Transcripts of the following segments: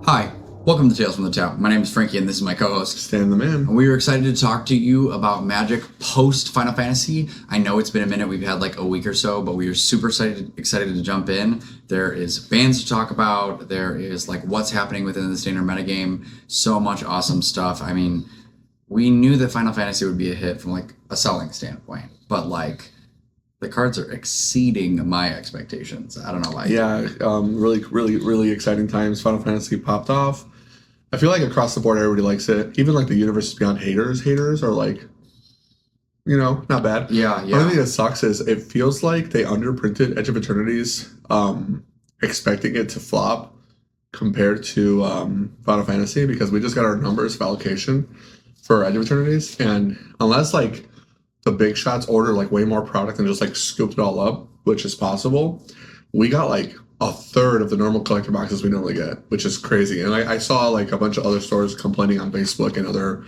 Hi, welcome to Tales from the Tap. My name is Frankie, and this is my co-host, Stan the Man. And we are excited to talk to you about Magic post Final Fantasy. I know it's been a minute; we've had like a week or so, but we are super excited to jump in. There is bans to talk about. There is like what's happening within the standard metagame. So much awesome stuff. I mean, we knew that Final Fantasy would be a hit from like a selling standpoint, but like the cards are exceeding my expectations. I don't know why. Yeah, really exciting times. Final Fantasy popped off. I feel like across the board, everybody likes it. Even like the Universes Beyond haters are like, not bad. Yeah. The only thing that sucks is it feels like they underprinted Edge of Eternities, expecting it to flop compared to Final Fantasy, because we just got our numbers of allocation for Edge of Eternities, and unless like the big shots order like way more product and just like scooped it all up, which is possible, we got like a third of the normal collector boxes we normally get, which is crazy. And I saw like a bunch of other stores complaining on Facebook and other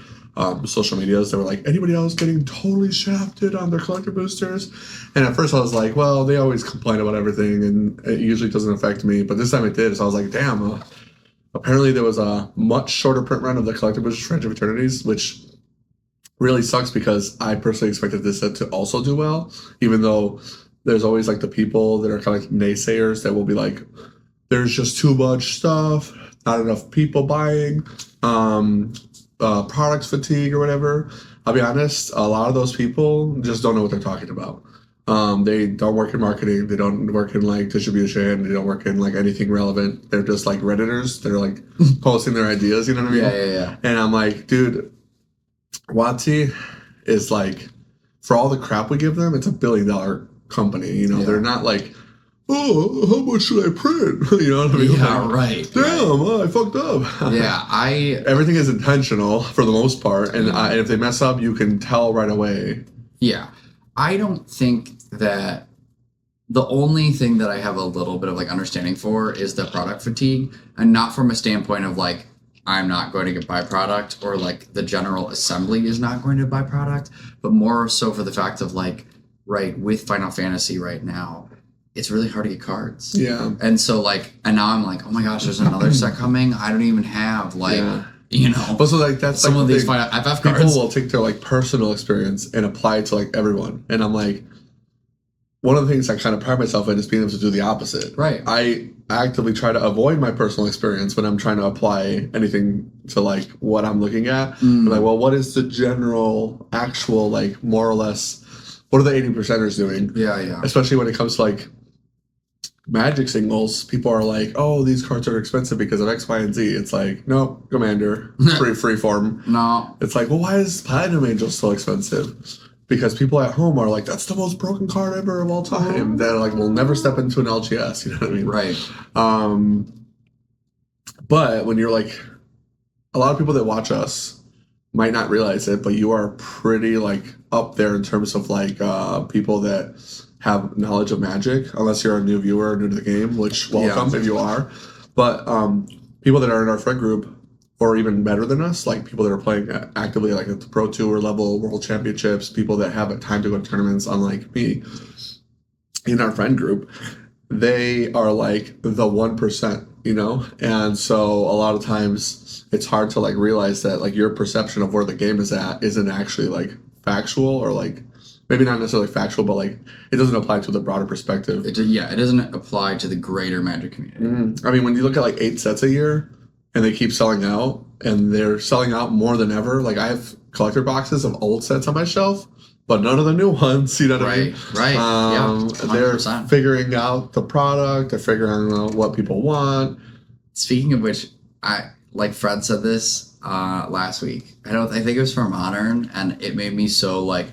social medias. They were like, anybody else getting totally shafted on their collector boosters? And at first I was like, well, they always complain about everything and it usually doesn't affect me, but this time it did. So I was like, damn, apparently there was a much shorter print run of the collector boosters for Edge of Eternities, which really sucks because I personally expected this set to also do well, even though there's always like the people that are kind of like naysayers that will be like, there's just too much stuff, not enough people buying, product fatigue or whatever. I'll be honest, a lot of those people just don't know what they're talking about. They don't work in marketing, they don't work in like distribution, they don't work in like anything relevant. They're just like Redditors. They're like posting their ideas, you know what I mean? Yeah. And I'm like, dude, WotC is like, for all the crap we give them, it's $1 billion company. They're not like, oh, how much should I print? You know what I mean? Yeah, like, right. Damn, I fucked up. Yeah, everything is intentional for the most part, and if they mess up, you can tell right away. Yeah, I don't think that the only thing that I have a little bit of like understanding for is the product fatigue, and not from a standpoint of like, I'm not going to buy product, or like the general assembly is not going to buy product, but more so for the fact of like, right, with Final Fantasy right now, it's really hard to get cards. Yeah. And so like, and now I'm like, oh my gosh, there's another set coming. I don't even have like, But so like that's some like of these Final FF cards. People will take their like personal experience and apply it to like everyone. And I'm like, one of the things I kind of pride myself in is being able to do the opposite. Right. I actively try to avoid my personal experience when I'm trying to apply anything to like what I'm looking at. I'm like, well, what is the general, actual, like more or less, what are the 80%ers doing? Yeah. Especially when it comes to like Magic singles, people are like, oh, these cards are expensive because of X, Y, and Z. It's like, no, Commander, free form. No. It's like, well, why is Platinum Angel so expensive? Because people at home are like, that's the most broken card ever of all time. That like will never step into an LGS, you know what I mean? Right. But when you're like, a lot of people that watch us might not realize it, but you are pretty like up there in terms of like people that have knowledge of Magic, unless you're a new viewer, new to the game, which welcome if you are. But people that are in our friend group, or even better than us, like people that are playing actively like at the Pro Tour level, World Championships, people that have time to go to tournaments, unlike me, in our friend group, they are like the 1%, And so a lot of times it's hard to like realize that like your perception of where the game is at isn't actually like factual, or like maybe not necessarily factual, but like it doesn't apply to the broader perspective. It doesn't apply to the greater Magic community. I mean, when you look at like 8 sets a year, and they keep selling out, and they're selling out more than ever. Like I have collector boxes of old sets on my shelf, but none of the new ones. You know what I mean? Right. Yeah. 100%. They're figuring out the product. They're figuring out what people want. Speaking of which, like Fred said this last week. I think it was for Modern, and it made me so like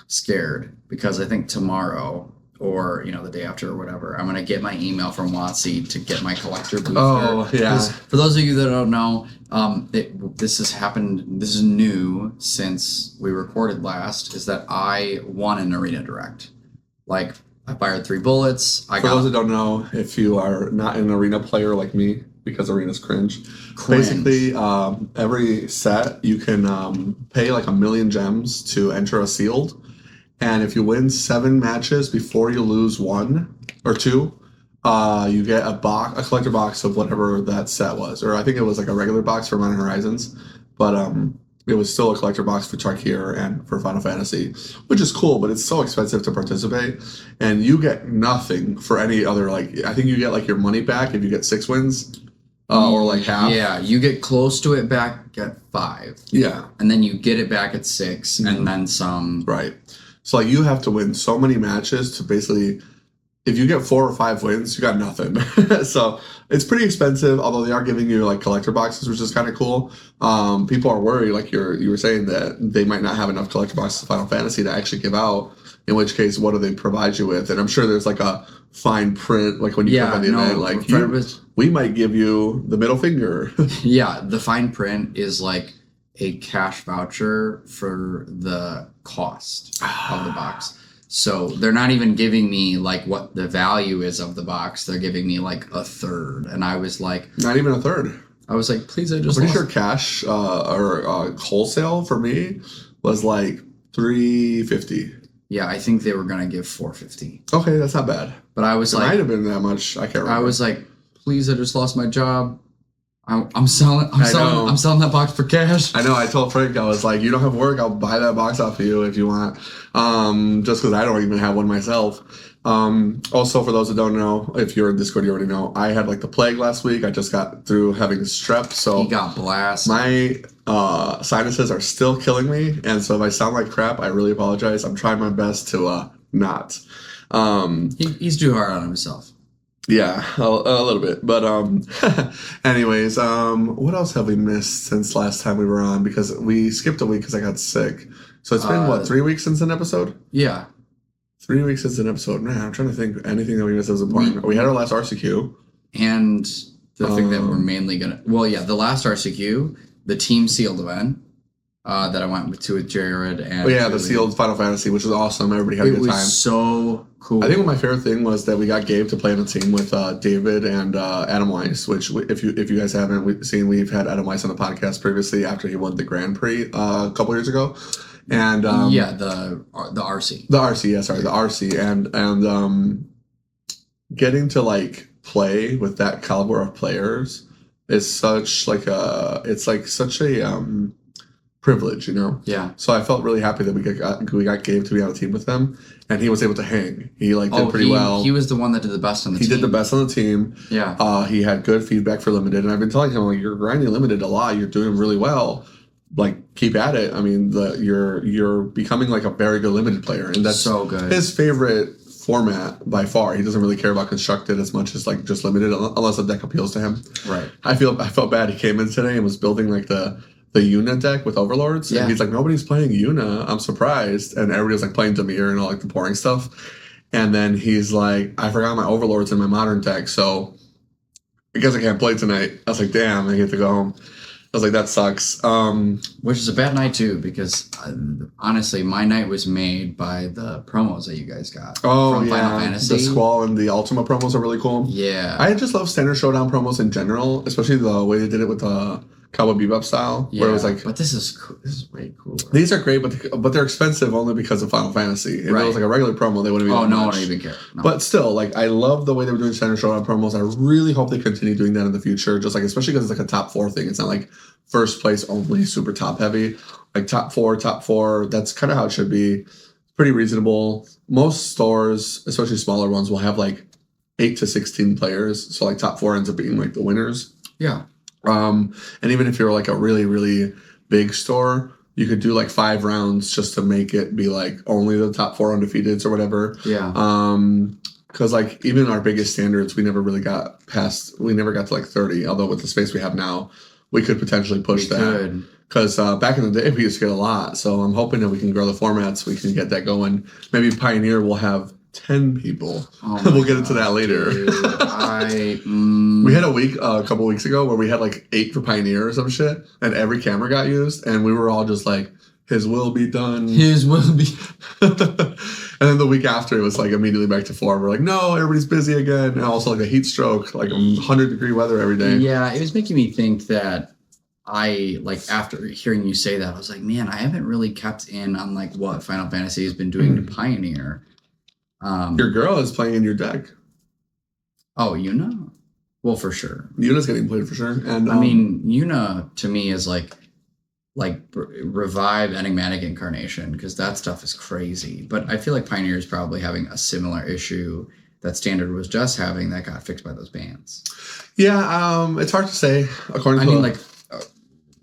scared, because I think tomorrow, or the day after or whatever, I'm gonna get my email from WotC to get my collector booster. Oh yeah. For those of you that don't know, this has happened. This is new since we recorded last. Is that I won an Arena Direct. Like I fired 3 bullets. For those that don't know, if you are not an arena player like me, because arena's cringe. Cringe. Basically, every set you can pay like 1,000,000 gems to enter a sealed, and if you win 7 matches before you lose 1 or 2, you get a collector box of whatever that set was, or I think it was like a regular box for Modern Horizons, but it was still a collector box for Tarkir and for Final Fantasy, which is cool, but it's so expensive to participate, and you get nothing for any other, like, I think you get like your money back if you get 6 wins, or like half. Yeah, you get close to it back at 5. Yeah. And then you get it back at 6, and then some. Right. So like you have to win so many matches to basically, if you get 4 or 5 wins, you got nothing. So it's pretty expensive, although they are giving you like collector boxes, which is kind of cool. People are worried, like you were saying, that they might not have enough collector boxes of Final Fantasy to actually give out. In which case, what do they provide you with? And I'm sure there's like a fine print, like when you come on the event, like we might give you the middle finger. Yeah, the fine print is like a cash voucher for the cost of the box. So they're not even giving me like what the value is of the box. They're giving me like a third. And I was like... Not even a third. I was like, please, I just... I'm pretty sure cash or wholesale for me was like $350. Yeah, I think they were going to give $450. Okay, that's not bad. But I was it like... might have been that much. I can't remember. I was like, please, I just lost my job. I'm selling that box for cash. I know. I told Frank, I was like, you don't have work, I'll buy that box off of you if you want. Just because I don't even have one myself. Also, for those that don't know, if you're in Discord, you already know, I had like the plague last week. I just got through having strep, so he got blasted. My sinuses are still killing me, and so if I sound like crap, I really apologize. I'm trying my best to not. He's too hard on himself. Yeah, a little bit. But anyways, what else have we missed since last time we were on? Because we skipped a week because I got sick. So it's been, 3 weeks since an episode? Yeah. 3 weeks since an episode. Man, I'm trying to think anything that we missed that was important. We had our last RCQ. And the thing that we're mainly going to... Well, yeah, the last RCQ, the team sealed event that I went with Jared. And oh, yeah, the sealed Final Fantasy, which was awesome. Everybody had a good time. It was so cool. I think my favorite thing was that we got Gabe to play in a team with David and Adam Weiss, which if you guys haven't seen, we've had Adam Weiss on the podcast previously after he won the Grand Prix a couple years ago. And yeah, the RC. The RC, yeah, sorry, the RC. And getting to like play with that caliber of players is such like such a privilege, you know? Yeah. So I felt really happy that we got Gabe to be on a team with them, and he was able to hang. He did pretty well. He was the one that did the best on the team. He did the best on the team. Yeah. He had good feedback for limited, and I've been telling him, like, you're grinding limited a lot. You're doing really well. Like, keep at it. I mean, you're becoming like a very good limited player, and that's so good. His favorite format by far. He doesn't really care about constructed as much as like just limited, unless the deck appeals to him. Right. I felt bad. He came in today and was building like the Yuna deck with Overlords. Yeah. And he's like, nobody's playing Yuna. I'm surprised. And everybody was like playing Dimir and all like the boring stuff. And then he's like, I forgot my Overlords in my modern deck, so I guess I can't play tonight. I was like, damn, I get to go home. I was like, that sucks. Which is a bad night too, because honestly, my night was made by the promos that you guys got. Oh, from yeah. Final Fantasy. The Squall and the Ultima promos are really cool. Yeah. I just love Standard Showdown promos in general, especially the way they did it with the Cowboy Bebop style, where it was like... But this is way cooler. These are great, but they're expensive only because of Final Fantasy. If it was like a regular promo, they wouldn't be no one would even care. No. But still, like, I love the way they were doing Standard Showdown promos. I really hope they continue doing that in the future, just like, especially because it's like a top 4 thing. It's not like first place only, super top heavy. Like top four, that's kind of how it should be. Pretty reasonable. Most stores, especially smaller ones, will have like 8 to 16 players. So like top 4 ends up being like the winners. Yeah. And even if you're like a really, really big store, you could do like 5 rounds just to make it be like only the top 4 undefeateds or whatever. Yeah. Because like even our biggest standards, we never got to like 30. Although with the space we have now, we could potentially push that. Because back in the day, we used to get a lot. So I'm hoping that we can grow the formats. We can get that going. Maybe Pioneer will have 10 people. We'll get into that later. We had a couple weeks ago where we had like 8 for Pioneer or some shit, and every camera got used, and we were all just like, his will be done. His will be. And then the week after, it was like immediately back to form. We're like, no, everybody's busy again. And also like a heat stroke, like 100-degree weather every day. Yeah, it was making me think that after hearing you say that, I was like, man, I haven't really kept in on like what Final Fantasy has been doing to Pioneer. Your girl is playing in your deck. Oh, Yuna? Well, for sure. Yuna's getting played for sure. And I mean, Yuna to me is like revive Enigmatic Incarnation, because that stuff is crazy. But I feel like Pioneer is probably having a similar issue that Standard was just having that got fixed by those bans. Yeah, it's hard to say.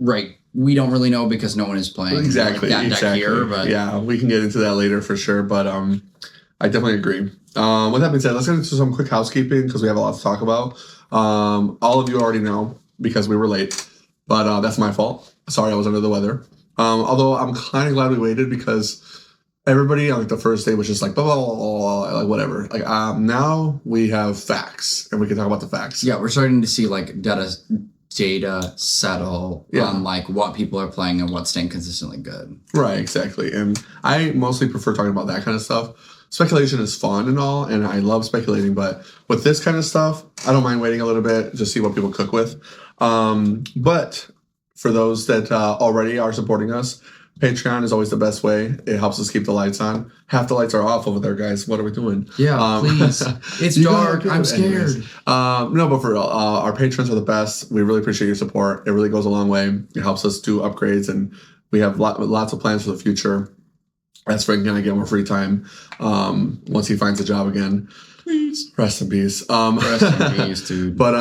Right. We don't really know because no one is playing exactly that deck here. But yeah, we can get into that later for sure. But I definitely agree. With that being said, let's get into some quick housekeeping because we have a lot to talk about. All of you already know because we were late, but that's my fault. Sorry, I was under the weather. Although I'm kind of glad we waited because everybody on like the first day was just like blah blah blah, blah, blah, like whatever. Like now we have facts and we can talk about the facts. Yeah, we're starting to see like data settle on like what people are playing and what's staying consistently good. Right, exactly. And I mostly prefer talking about that kind of stuff. Speculation is fun and all, and I love speculating, but with this kind of stuff, I don't mind waiting a little bit to see what people cook with. But for those that already are supporting us, Patreon is always the best way. It helps us keep the lights on. Half the lights are off over there, guys. What are we doing? Yeah, please. It's dark. I'm scared. Anyways, no, but for real, our patrons are the best. We really appreciate your support. It really goes a long way. It helps us do upgrades, and we have lots of plans for the future. As Frank going to get more free time once he finds a job again. Please. Rest in peace. Rest in peace, dude. But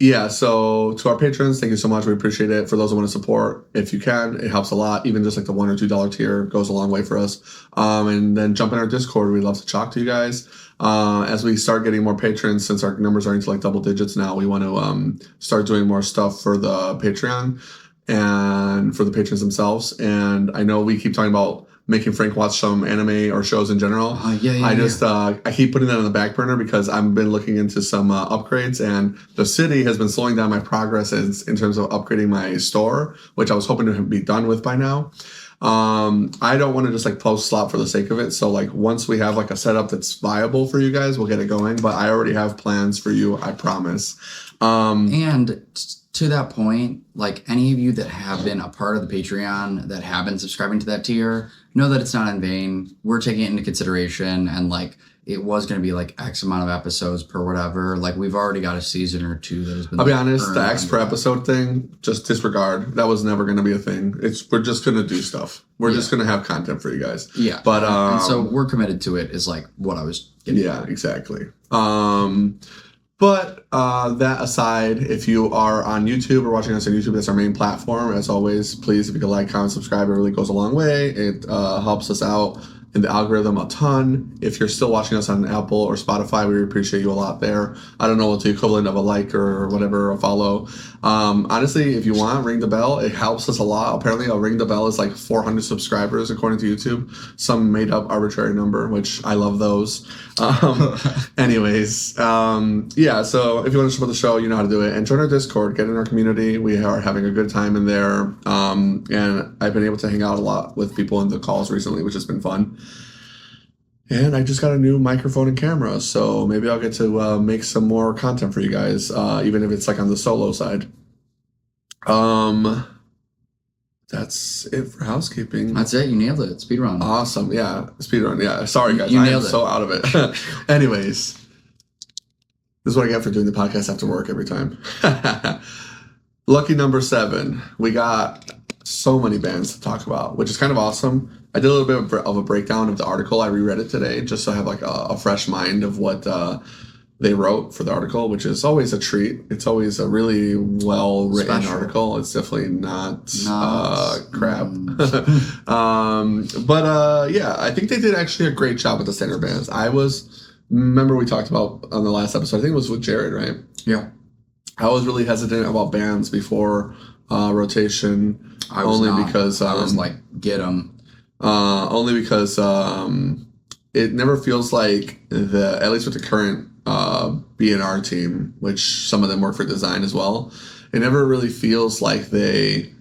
yeah, so to our patrons, thank you so much. We appreciate it. For those who want to support, if you can, it helps a lot. Even just like the $1 or $2 tier goes a long way for us. And then jump in our Discord. We'd love to talk to you guys. As we start getting more patrons, since our numbers are into like double digits now, we want to start doing more stuff for the Patreon and for the patrons themselves. And I know we keep talking about making Frank watch some anime or shows in general. I keep putting that on the back burner because I've been looking into some upgrades, and the city has been slowing down my progress in terms of upgrading my store, which I was hoping to be done with by now. I don't want to just like post slop for the sake of it. So like once we have like a setup that's viable for you guys, we'll get it going. But I already have plans for you, I promise. And to that point, like any of you that have been a part of the Patreon that have been subscribing to that tier, know that it's not in vain. We're taking it into consideration, and like it was going to be like X amount of episodes per whatever. Like we've already got a season or two that has been. I'll be honest, the X per episode thing, just disregard. That was never going to be a thing. We're just going to do stuff. We're just going to have content for you guys. Yeah, but and so we're committed to it. Is like what I was getting at. Exactly. But that aside, if you are on YouTube or watching us on YouTube, that's our main platform. As always, please, if you can like, comment, subscribe, it really goes a long way. It helps us out in the algorithm a ton. If you're still watching us on Apple or Spotify, we appreciate you a lot there. I don't know what the equivalent of a like or whatever, a follow. Honestly, if you want, ring the bell. It helps us a lot. Apparently, a ring the bell is like 400 subscribers according to YouTube. Some made up arbitrary number, which I love those. Anyways, yeah, so if you want to support the show, you know how to do it. And join our Discord, get in our community. We are having a good time in there. And I've been able to hang out a lot with people in the calls recently, which has been fun. And I just got a new microphone and camera, so maybe I'll get to make some more content for you guys, even if it's like on the solo side. That's it for housekeeping. That's it. You nailed it. Speedrun. Awesome. Yeah. Speedrun. Yeah. Sorry, guys. You I am nailed it. so out of it. Anyways, this is what I get for doing the podcast after work every time. Lucky number 7. We got so many bands to talk about, which is kind of awesome. I did a little bit of a breakdown of the article. I reread it today just so I have like a fresh mind of what they wrote for the article, which is always a treat. It's always a really well-written article. It's definitely not crap. But yeah, I think they did actually a great job with the standard bands. Remember we talked about on the last episode, I think it was with Jared, right? Yeah. I was really hesitant about bands before rotation. Because I was like, get them. Only because it never feels like at least with the current B&R team, which some of them work for design as well, it never really feels like they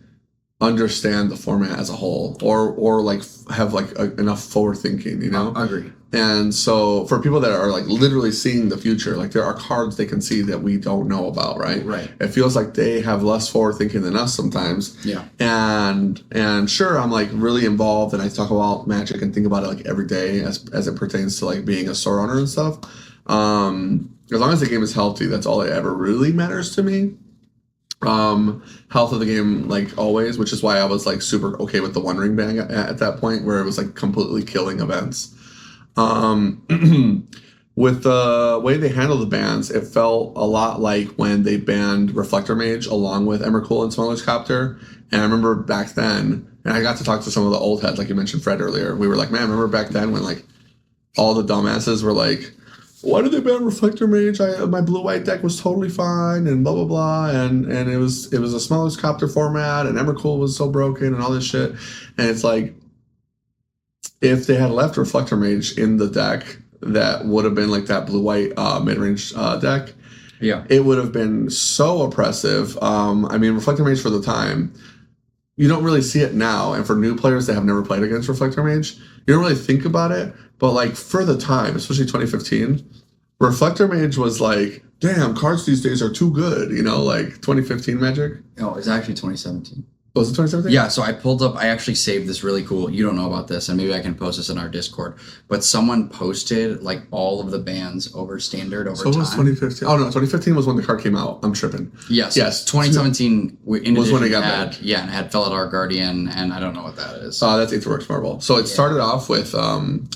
understand the format as a whole, or like have like enough forward thinking, you know. I agree. And so for people that are like literally seeing the future, like there are cards they can see that we don't know about, right? Right. It feels like they have less forward thinking than us sometimes. Yeah. And sure, I'm like really involved and I talk about Magic and think about it like every day as it pertains to like being a store owner and stuff. As long as the game is healthy, that's all that ever really matters to me. Health of the game, like always, which is why I was like super okay with the One Ring ban at that point, where it was like completely killing events. With the way they handled the bans, it felt a lot like when they banned Reflector Mage along with Emrakul and Smuggler's Copter. And I remember back then, and I got to talk to some of the old heads, like you mentioned Fred earlier. We were like, man, remember back then when like all the dumbasses were like, why did they ban Reflector Mage? My blue-white deck was totally fine, and blah blah blah, and it was a Smuggler's Copter format, and Emrakul was so broken, and all this shit. And it's like, if they had left Reflector Mage in the deck, that would have been like that blue-white mid-range deck. Yeah, it would have been so oppressive. I mean, Reflector Mage for the time, you don't really see it now, and for new players that have never played against Reflector Mage, you don't really think about it. But like for the time, especially 2015, Reflector Mage was like, damn, cards these days are too good, you know, like 2015 Magic. No, it's actually 2017. Was it 2017? Yeah, so I actually saved this really cool, you don't know about this, and maybe I can post this in our Discord, but someone posted like all of the bans over standard over time. So it was 2015. Oh no, 2015 was when the card came out. I'm tripping. Yes. Yes. 2017 was when it got banned. Yeah, and it had Felidar Guardian, and I don't know what that is. That's Aetherworks Marble. So it started off with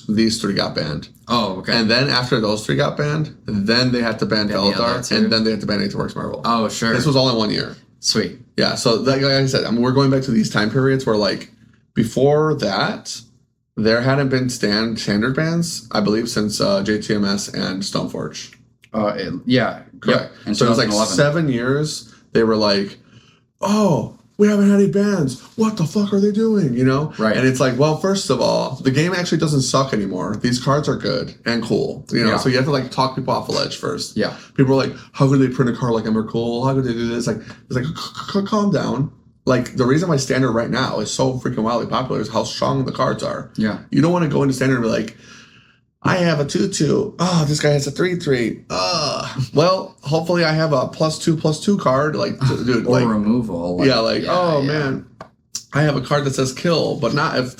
these three got banned. Oh, okay. And then after those three got banned, then they had to ban Felidar, and then they had to ban Aetherworks Marble. Oh, sure. This was all in 1 year. Sweet. Yeah, so like I said, I mean, we're going back to these time periods where, like, before that, there hadn't been standard bans, I believe, since JTMS and Stoneforge. Yeah. Correct. Yep. So it was like 7 years, they were like, oh, we haven't had any bans. What the fuck are they doing? You know? Right. And it's like, well, first of all, the game actually doesn't suck anymore. These cards are good and cool. You know, so you have to like talk people off the ledge first. Yeah. People are like, how could they print a card like Emrakul? How could they do this? Like, it's like, calm down. Like, the reason why standard right now is so freaking wildly popular is how strong the cards are. Yeah. You don't want to go into standard and be like, I have a 2/2. Oh, this guy has a 3/3. Well, hopefully I have a +2/+2 card. Like, dude, or like removal. Like, man, I have a card that says kill, but not if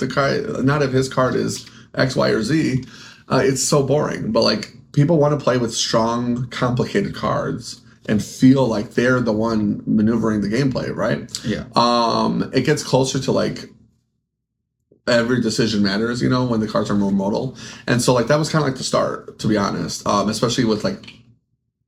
his card is X, Y, or Z. It's so boring. But like, people want to play with strong, complicated cards and feel like they're the one maneuvering the gameplay, right? Yeah. It gets closer to like every decision matters, you know, when the cards are more modal. And so like that was kind of like the start, to be honest, especially with like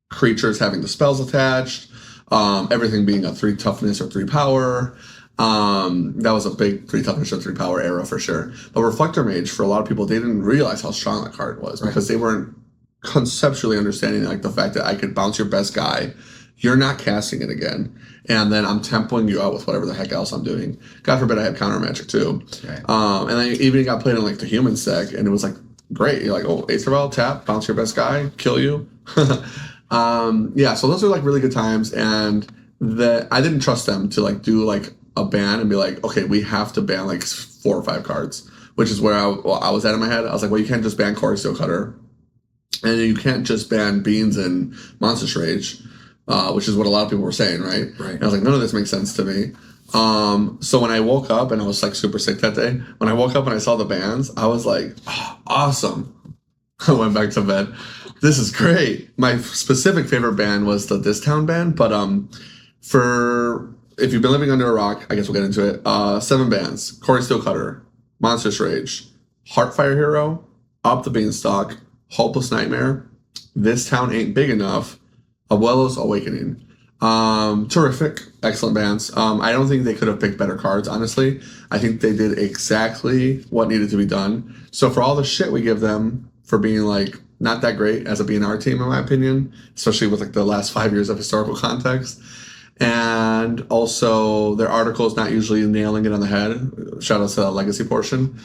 creatures having the spells attached, everything being a 3 toughness or 3 power. That was a big 3 toughness or 3 power era for sure. But Reflector Mage, for a lot of people, they didn't realize how strong that card was because they weren't conceptually understanding like the fact that I could bounce your best guy, you're not casting it again, and then I'm tempoing you out with whatever the heck else I'm doing. God forbid I have counter magic too. Okay. And then even got played in like the human deck, and it was like great. You're like, oh, Aetherwell, tap, bounce your best guy, kill you. Yeah, so those are like really good times, and I didn't trust them to like do like a ban and be like, okay, we have to ban like 4 or 5 cards, which is where I was at in my head. I was like, well, you can't just ban Core Steel Cutter, and you can't just ban Beans and Monstrous Rage. Which is what a lot of people were saying, right? Right. And I was like, none of this makes sense to me. So when I woke up, and I was like super sick that day, when I woke up and I saw the bans, I was like, oh, awesome. I went back to bed. This is great. My specific favorite ban was the Distown ban, but for if you've been living under a rock, I guess we'll get into it. 7 bans: Core Steel Cutter, Monstrous Rage, Heartfire Hero, Up the Beanstalk, Hopeless Nightmare, This Town Ain't Big Enough, Abuelo's Awakening. Terrific. Excellent bans. I don't think they could have picked better cards, honestly. I think they did exactly what needed to be done. So for all the shit we give them for being like not that great as a BNR team, in my opinion, especially with like the last 5 years of historical context, and also their articles not usually nailing it on the head. Shout out to the legacy portion.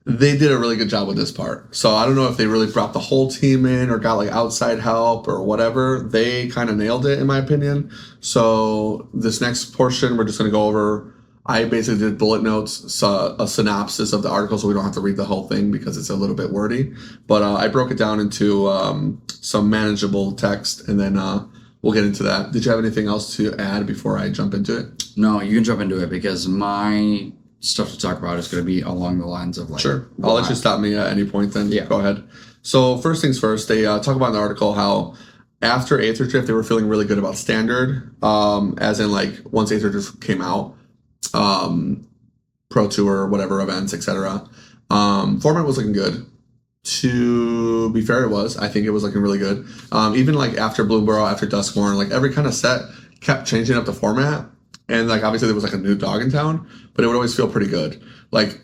they did a really good job with this part. So I don't know if they really brought the whole team in or got like outside help or whatever. They kind of nailed it in my opinion. So this next portion, we're just going to go over. I basically did bullet notes, so a synopsis of the article, so we don't have to read the whole thing because it's a little bit wordy. But I broke it down into some manageable text, and then we'll get into that. Did you have anything else to add before I jump into it? No, you can jump into it because my stuff to talk about is going to be along the lines of like. Sure. I'll let you stop me at any point then. Yeah. Go ahead. So first things first, they talk about in the article how after Aether Drift, they were feeling really good about Standard, as in like once Aether Drift came out, Pro Tour, whatever events, etc. Format was looking good. To be fair, it was. I think it was looking really good. Even like after Bloomborough, after Duskmorn, like every kind of set kept changing up the format. And like obviously there was like a new dog in town, but it would always feel pretty good. Like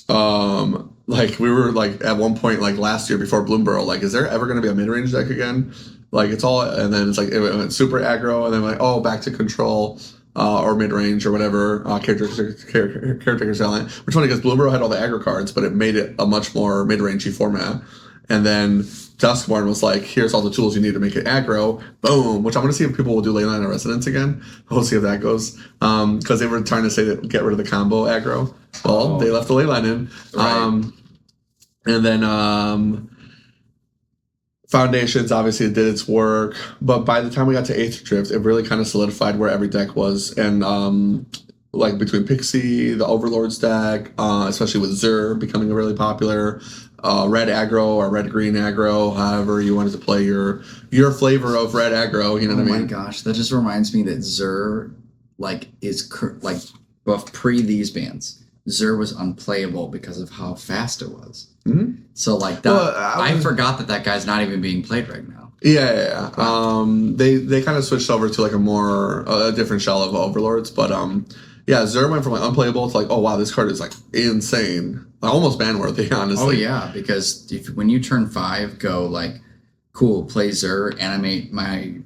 we were like at one point like last year before Bloomborough, like is there ever going to be a mid range deck again? Like it's all, and then it's like it went super aggro, and then like back to control. Or mid range or whatever caretaker talent. Which funny because Bloomborough had all the aggro cards, but it made it a much more mid rangey format. And then Duskmorn was like, here's all the tools you need to make it aggro. Boom. Which I'm going to see if people will do Leyline of Resonance again. We'll see if that goes. Because they were trying to say that get rid of the combo aggro. Well, they left the Leyline in. Right. And then Foundations obviously did its work, but by the time we got to Aether Drift, it really kind of solidified where every deck was. And like between Pixie, the Overlords deck, especially with Zur becoming really popular, red aggro or red-green aggro, however you wanted to play your flavor of red aggro, you know what I mean? Oh my gosh, that just reminds me that Zur like is like pre these bans. Zur was unplayable because of how fast it was. Mm-hmm. So like that, I forgot that guy's not even being played right now. Yeah. They kind of switched over to like a different shell of Overlords, but yeah, Zur went from like unplayable to like, oh wow, this card is like insane, almost ban worthy, honestly. Oh yeah, because when you turn 5, go like, cool, play Zur, animate my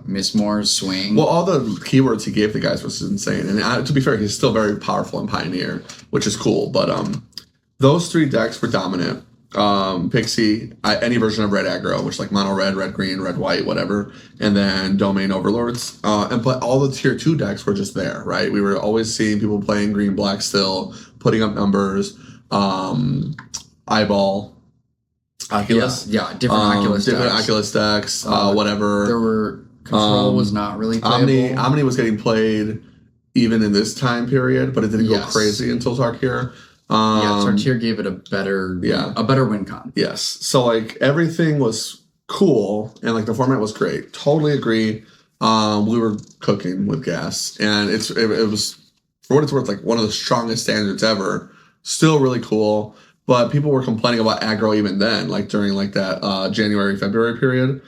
Miss Moore's swing. Well, all the keywords he gave the guys was insane, and to be fair, he's still very powerful in Pioneer, which is cool. But those 3 decks were dominant. Pixie, any version of red aggro, which like mono red, red green, red white, whatever, and then domain overlords. But all the tier 2 decks were just there, right? We were always seeing people playing green black still, putting up numbers. Eyeball. Oculus. Yeah, different Oculus decks, whatever. There were Control was not really playable. Omni was getting played even in this time period, but it didn't go crazy until Tarkir. Tarkir gave it a better win con. Yes. So like everything was cool and like the format was great. Totally agree. We were cooking with gas, and it was, for what it's worth, like one of the strongest standards ever. Still really cool. But people were complaining about aggro even then, like during like that January, February period,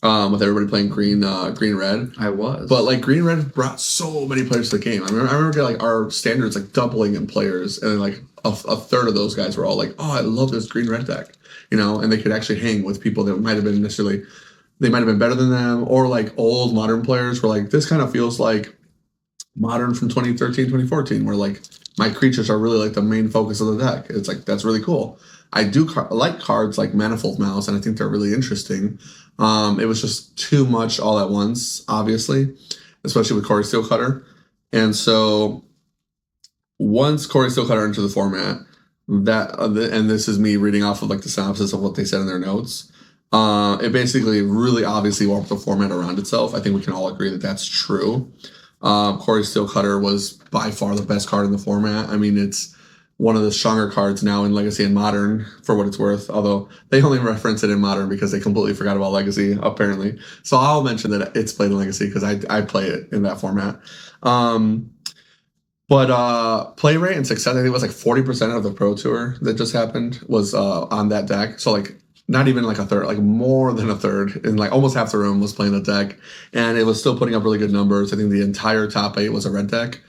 with everybody playing green, red. I was. But like green red brought so many players to the game. I remember like our standards like doubling in players, and then like a third of those guys were all like, oh, I love this green red deck, you know, and they could actually hang with people that might have been better than them, or like old modern players were like, this kind of feels like modern from 2013, 2014, where like my creatures are really like the main focus of the deck. It's like, that's really cool. I do like cards like Manifold Mouse, and I think they're really interesting. It was just too much all at once, obviously, especially with Corey Steelcutter. And so once Corey Steelcutter entered the format, and this is me reading off of like the synopsis of what they said in their notes, it basically really obviously warped the format around itself. I think we can all agree that that's true. Corey Steelcutter was by far the best card in the format. I mean, it's one of the stronger cards now in Legacy and Modern, for what it's worth, although they only reference it in Modern because they completely forgot about Legacy, apparently. So I'll mention that it's played in Legacy because I play it in that format. But play rate and success, I think it was like 40% of the Pro Tour that just happened was on that deck. So like not even like a third, like more than a third, and like almost half the room was playing the deck, and it was still putting up really good numbers. I think the entire top 8 was a red deck.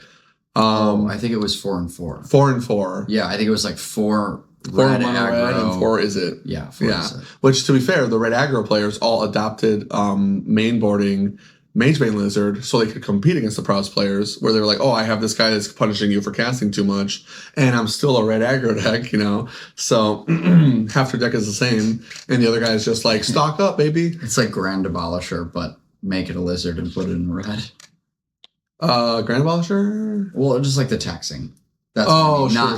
I think it was 4 and 4. 4 and 4. Yeah, I think it was like 4 red and 4 is it? Yeah, 4 is it. Which, to be fair, the red aggro players all adopted mainboarding Magebane Lizard so they could compete against the Prowess players, where they were like, oh, I have this guy that's punishing you for casting too much, and I'm still a red aggro deck, So half your deck is the same, and the other guy is just like, stock up, baby. It's like Grand Abolisher, but make it a lizard and put it in red. Grand Abolisher? Well, just like the taxing. That's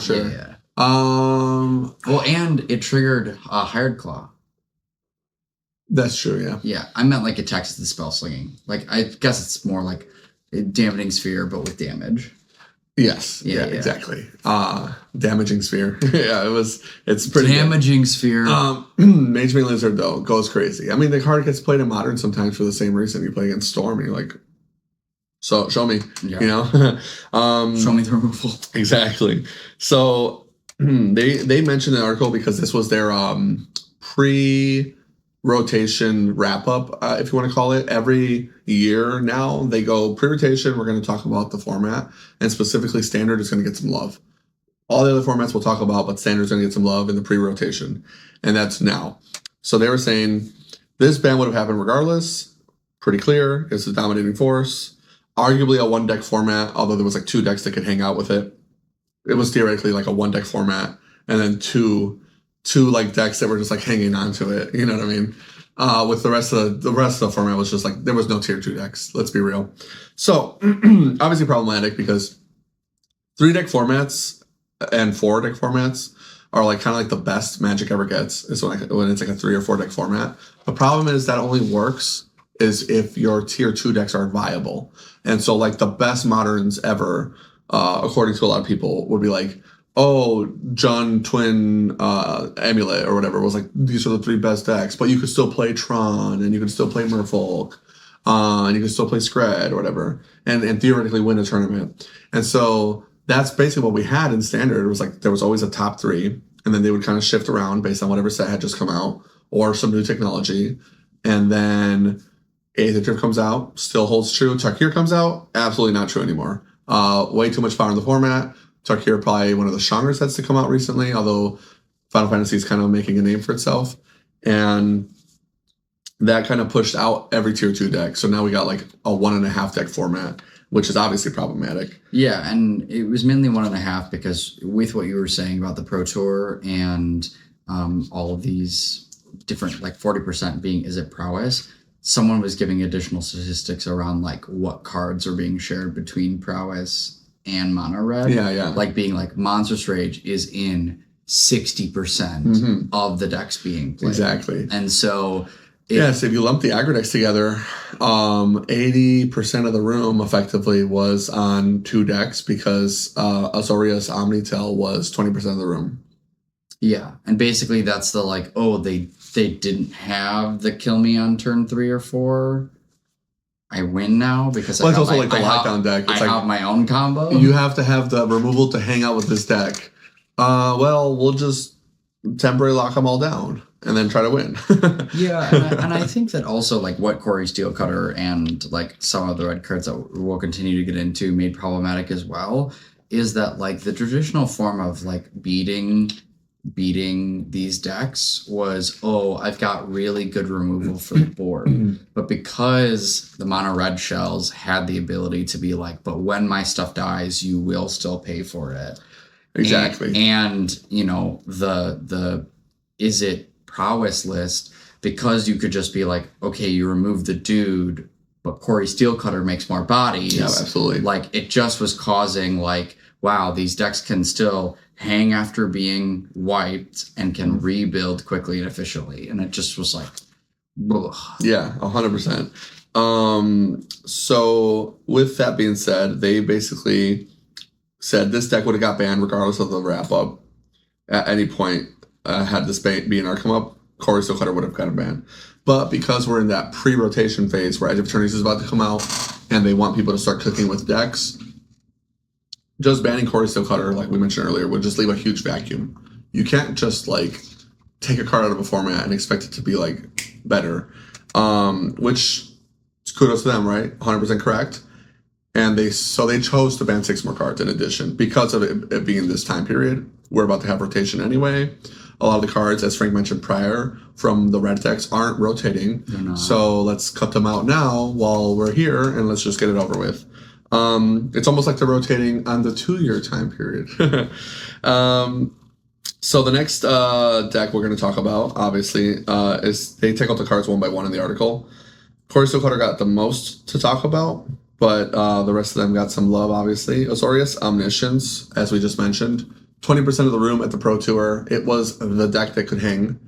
sure. Yeah. Well, and it triggered a Hired Claw. That's true, yeah. Yeah, I meant like it taxes the spell slinging. Like, I guess it's more like a dampening sphere, but with damage. Yes. Yeah, exactly. Damaging sphere. Yeah, it's pretty damaging sphere. Magebane Lizard though goes crazy. I mean, the card gets played in Modern sometimes for the same reason. You play against Storm, and you're like, so show me. Yeah. Show me the removal. Exactly. So they mentioned an article because this was their pre-rotation wrap-up, if you want to call it. Every year now, they go pre-rotation, we're going to talk about the format, and specifically Standard is going to get some love. All the other formats we'll talk about, but Standard's going to get some love in the pre-rotation, and that's now. So they were saying this ban would have happened regardless. Pretty clear. It's a dominating force. Arguably a one-deck format, although there was like 2 decks that could hang out with it. It was theoretically like a 1-deck format, and then two like decks that were just like hanging on to it. You know what I mean? With the rest of the format was just like there was no tier 2 decks. Let's be real. So obviously problematic because 3-deck formats and 4-deck formats are like kind of like the best Magic ever gets. Is when it's like a 3 or 4-deck format. The problem is that only works is if your tier 2 decks are viable. And so like the best Moderns ever, according to a lot of people, would be like, oh, John Twin Amulet or whatever was like, these are the 3 best decks, but you could still play Tron, and you could still play Merfolk, and you could still play Skred or whatever, and theoretically win a tournament. And so that's basically what we had in Standard. It was like there was always a top 3, and then they would kind of shift around based on whatever set had just come out or some new technology. And then Aether Drift comes out, still holds true. Tarkir comes out, absolutely not true anymore. Way too much power in the format. Tarkir probably one of the stronger sets to come out recently, although Final Fantasy is kind of making a name for itself. And that kind of pushed out every tier 2 deck. So now we got like a 1.5 deck format, which is obviously problematic. Yeah, and it was mainly 1.5 because with what you were saying about the Pro Tour and all of these different, like 40% being is it prowess, someone was giving additional statistics around like what cards are being shared between prowess and mono red. Yeah. Like being like Monstrous Rage is in 60% of the decks being played. Exactly. And so yes, if you lump the aggro decks together, 80% of the room effectively was on 2 decks because Azorius Omnitel was 20% of the room. Yeah, and basically that's the like, oh, they didn't have the kill me on turn 3 or 4. I win now because it's also like the lockdown deck. It's I have my own combo. You have to have the removal to hang out with this deck. Well, we'll just temporarily lock them all down and then try to win. Yeah, and I think that also like what Corey Steelcutter and like some of the red cards that we'll continue to get into made problematic as well is that like the traditional form of like beating these decks was, oh, I've got really good removal for the board. But because the mono red shells had the ability to be like, but when my stuff dies, you will still pay for it. Exactly. And you know, the is it prowess list, because you could just be like, okay, you remove the dude, but Corey Steelcutter makes more bodies. Yeah, absolutely. Like it just was causing like, wow, these decks can still hang after being wiped and can rebuild quickly and efficiently. And it just was like, ugh. Yeah, 100%. So with that being said, they basically said this deck would have got banned regardless of the wrap up at any point. Had this BNR come up, Corey Steelcutter would have gotten banned. But because we're in that pre-rotation phase where Edge of Eternities is about to come out and they want people to start cooking with decks, just banning Corey Steelcutter, like we mentioned earlier, would just leave a huge vacuum. You can't just like take a card out of a format and expect it to be like better. Which kudos to them, right? 100% correct. And they chose to ban 6 more cards in addition because of it being this time period. We're about to have rotation anyway. a lot of the cards, as Frank mentioned prior, from the red decks aren't rotating. They're not. So let's cut them out now while we're here, and let's just get it over with. It's almost like they're rotating on the 2-year time period. So the next deck we're going to talk about, obviously, is they take out the cards one by one in the article. Corey Cutter got the most to talk about, but the rest of them got some love, obviously. Osorius Omniscience, as we just mentioned, 20% of the room at the Pro Tour. It was the deck that could hang,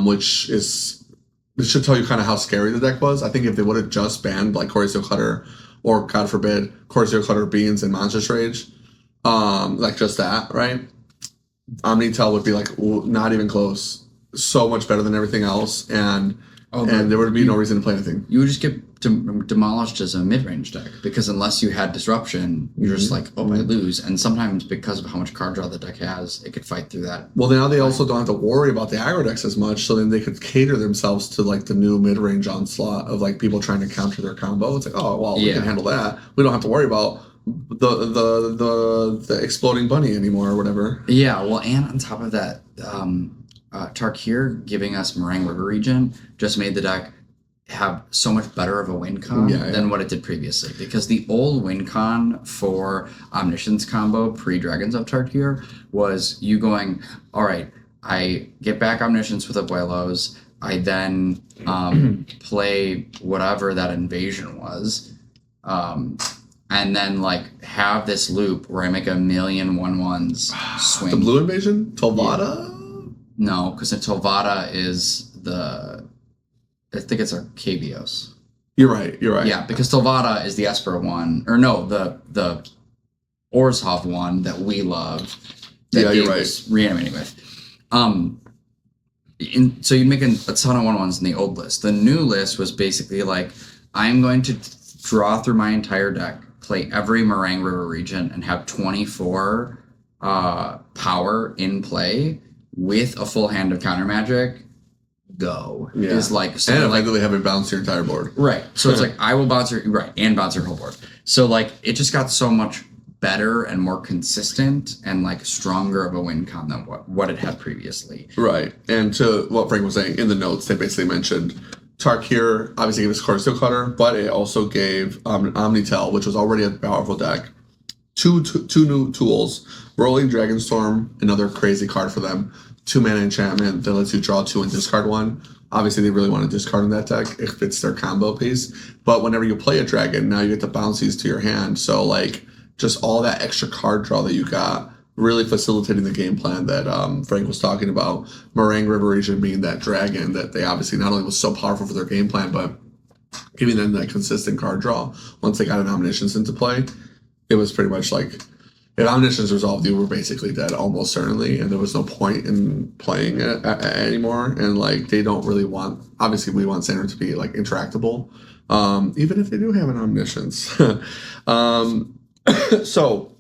which should tell you kind of how scary the deck was. I think if they would have just banned like Corey Cutter, or God forbid, Corey Cutter, Beans, and Monstrous Rage, like just that, right? Omnitel would be like not even close. So much better than everything else, and there would be no reason to play anything. You would just get demolished as a mid-range deck, because unless you had disruption, you're just like, I lose. And sometimes because of how much card draw the deck has, it could fight through that. Well, now they also don't have to worry about the aggro decks as much, so then they could cater themselves to like the new mid-range onslaught of like people trying to counter their combo. It's like, oh well, we can handle that. We don't have to worry about the exploding bunny anymore or whatever. Yeah, well, and on top of that, Tarkir giving us Meringue River region just made the deck have so much better of a win con than what it did previously, because the old win con for Omniscience combo pre-Dragons of Tarkir was you going, all right, I get back Omniscience with Abuelos, I then play whatever that invasion was, and then like have this loop where I make 1,000,000 swing. The blue invasion? Tolvada? No, because Tolvada is I think it's Arcabios. You're right. Yeah, because Tolvada is the Esper one, or no, the Orzhov one that we love. That you're right. Was reanimating with. So you'd make a ton of 1/1s in the old list. The new list was basically like, I'm going to draw through my entire deck, play every Meringue River region, and have 24 power in play with a full hand of counter magic. Go is like, so and like effectively having bounced your entire board, right? So it's like I will bounce your and bounce your whole board. So like it just got so much better and more consistent and like stronger of a win con than what it had previously. Right. And to what Frank was saying in the notes, they basically mentioned Tarkir obviously gave us Core Steel Cutter, but it also gave Omnitel, which was already a powerful deck, two new tools: Rolling Dragonstorm, another crazy card for them. 2-mana enchantment that lets you draw 2 and discard 1. Obviously, they really want to discard in that deck if it's their combo piece. But whenever you play a dragon, now you get to bounce these to your hand. So, like, just all that extra card draw that you got, really facilitating the game plan that Frank was talking about. Meringue River region being that dragon that they obviously not only was so powerful for their game plan, but giving them that consistent card draw. Once they got an Omniscience into play, it was pretty much like, if Omniscience resolved, you were basically dead almost certainly, and there was no point in playing it anymore. And like, they don't really want, obviously we want Standard to be like interactable, even if they do have an Omniscience. So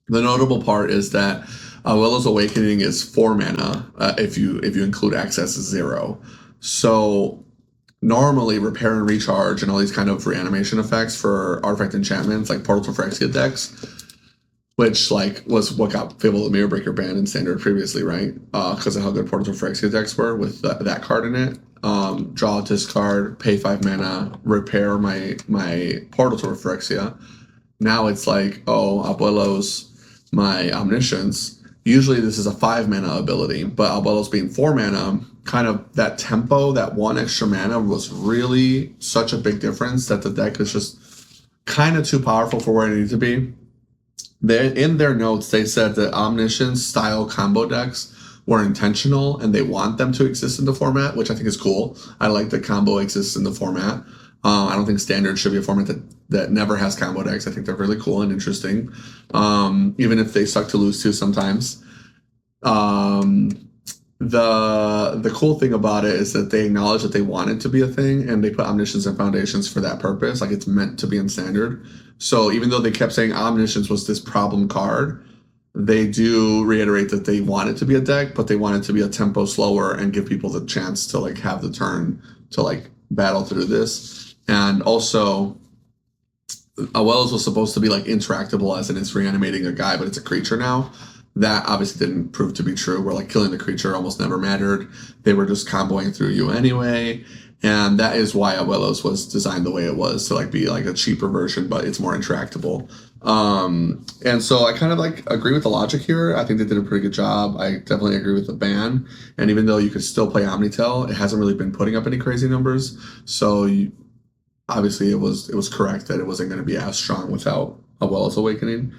the notable part is that Willow's Awakening is 4 mana if you include access is 0. So normally Repair and Recharge and all these kind of reanimation effects for artifact enchantments like Portal to Phyrexia decks, which like was what got Fable the Mirror Breaker banned in Standard previously, right? Because of how good Portal to Phyrexia decks were with that card in it. Draw, discard, pay 5 mana, repair my Portal to Phyrexia. Now it's like, oh, Abuelos, my Omniscience. Usually this is a 5 mana ability, but Abuelos being 4 mana, kind of that tempo, that 1 extra mana was really such a big difference that the deck is just kind of too powerful for where it needed to be. In their notes, they said that Omniscience style combo decks were intentional and they want them to exist in the format, which I think is cool. I like that combo exists in the format. I don't think Standard should be a format that never has combo decks. I think they're really cool and interesting, even if they suck to lose to sometimes. The cool thing about it is that they acknowledge that they want it to be a thing, and they put Omniscience and Foundations for that purpose. Like, it's meant to be in Standard. So even though they kept saying Omniscience was this problem card, they do reiterate that they want it to be a deck, but they want it to be a tempo slower and give people the chance to like have the turn to like battle through this. And also, Wells was supposed to be like interactable as in it's reanimating a guy, but it's a creature now. That obviously didn't prove to be true, where like killing the creature almost never mattered. They were just comboing through you anyway. And that is why Abuelos was designed the way it was, to like be like a cheaper version, but it's more interactable. And so I kind of like agree with the logic here. I think they did a pretty good job. I definitely agree with the ban. And even though you could still play Omnitel, it hasn't really been putting up any crazy numbers. So obviously it was correct that it wasn't going to be as strong without Abuelos Awakening.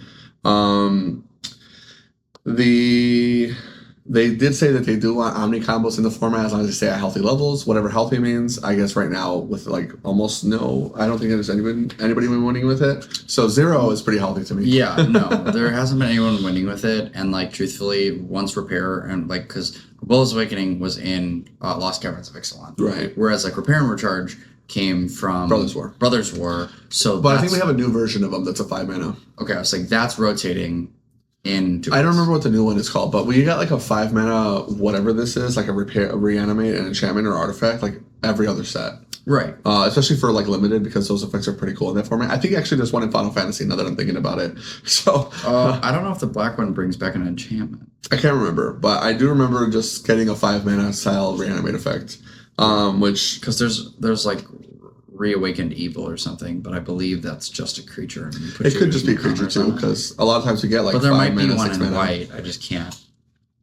They did say that they do want Omni combos in the format as long as they stay at healthy levels, whatever healthy means. I guess right now with like almost no, I don't think there's anybody winning with it. So 0 is pretty healthy to me. Yeah, no, there hasn't been anyone winning with it. And like truthfully, once Repair and like, because Abuelos Awakening was in Lost Caverns of Ixalan. Right. Whereas like Repair and Recharge came from Brothers War. So but I think we have a new version of them that's a 5 mana. Okay, I was like, that's rotating into. I don't remember what the new one is called, but we got like a 5 mana whatever this is, like a reanimate, an enchantment or artifact, like every other set. Right. Especially for like limited, because those effects are pretty cool in that format. I think actually there's one in Final Fantasy now that I'm thinking about it. So I don't know if the black one brings back an enchantment. I can't remember, but I do remember just getting a 5 mana style reanimate effect. Which because there's like Reawakened Evil or something, but I believe that's just a creature. And it could just be a creature too, because a lot of times we get like. But there 5 might be mana, one 6 in mana. white. I just can't.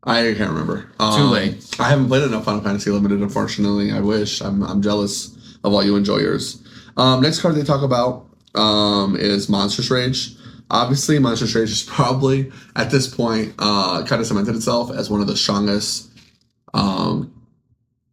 I can't remember. Too late. I haven't played enough Final Fantasy Limited, unfortunately. I wish. I'm jealous of all you enjoyers. Next card they talk about is Monstrous Rage. Obviously, Monstrous Rage is probably at this point kind of cemented itself as one of the strongest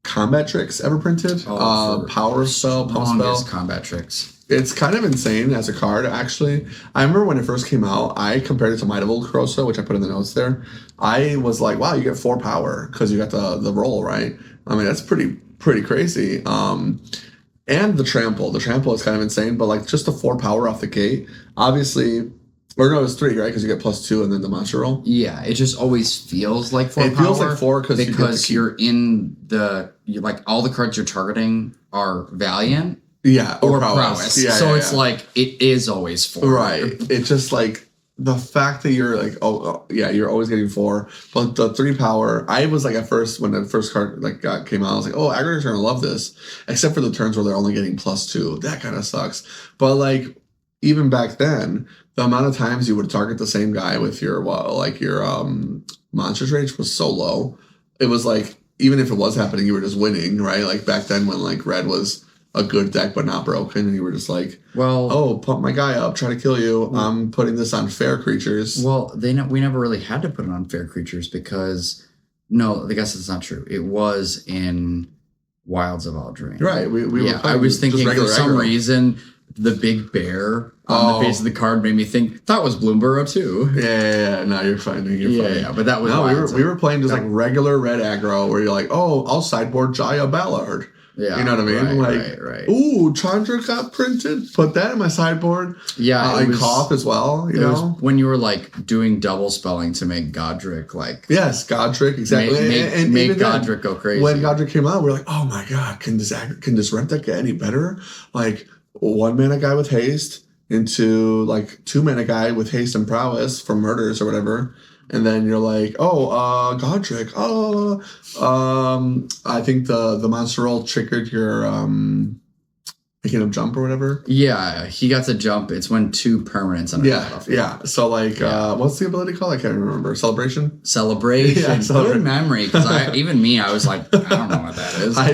combat tricks ever printed. Power spell, pump spell. Combat tricks. It's kind of insane as a card, actually. I remember when it first came out, I compared it to Might of Old Corrosa, which I put in the notes there. I was like, wow, you get 4 power because you got the roll, right? I mean, that's pretty crazy. And the trample. The trample is kind of insane, but like just the 4 power off the gate. Obviously, or no, it's 3, right? Because you get +2 and then the monster roll. Yeah, it just always feels like 4 power. It feels like 4 because you're in like all the cards you're targeting are Valiant. Yeah, or prowess. Yeah, so it's like it is always 4. Right. It's just like the fact that you're like, yeah, you're always getting 4. But the 3 power, I was like at first when the first card like came out, I was like, oh, aggregators are gonna love this, except for the turns where they're only getting +2. That kind of sucks. But like even back then, the amount of times you would target the same guy with your Monstrous Rage was so low. It was like even if it was happening, you were just winning, right? Like back then when like red was a good deck but not broken, and you were just like, well, oh, pump my guy up, try to kill you. I'm putting this on fair creatures. Well, we never really had to put it on fair creatures because no, I guess that's not true. It was in Wilds of Eldraine. Right. We were I was thinking for some reason the big bear on the face of the card made me think that was Bloomburrow too. Yeah. No, you're fine. Yeah, but that was we were playing just like regular red aggro where you're like, oh, I'll sideboard Jaya Ballard. Yeah, you know what I mean? Right. Ooh, Chandra got printed. Put that in my sideboard. Yeah, and Cough as well. You know, when you were like doing double spelling to make Godric like. Yes, Godric exactly. Make Godric go crazy. When Godric came out, we were like, oh my god, can this red deck get any better? Like 1 mana guy with haste into like 2 mana guy with haste and prowess for murders or whatever. And then you're like, oh, Godric. Oh, I think the monster roll triggered your making him jump or whatever. Yeah, he got to jump. It's when 2 permanents on Yeah. So like, what's the ability called? I can't remember. Celebration. Yeah, good memory. Because I was like, I don't know what that is. I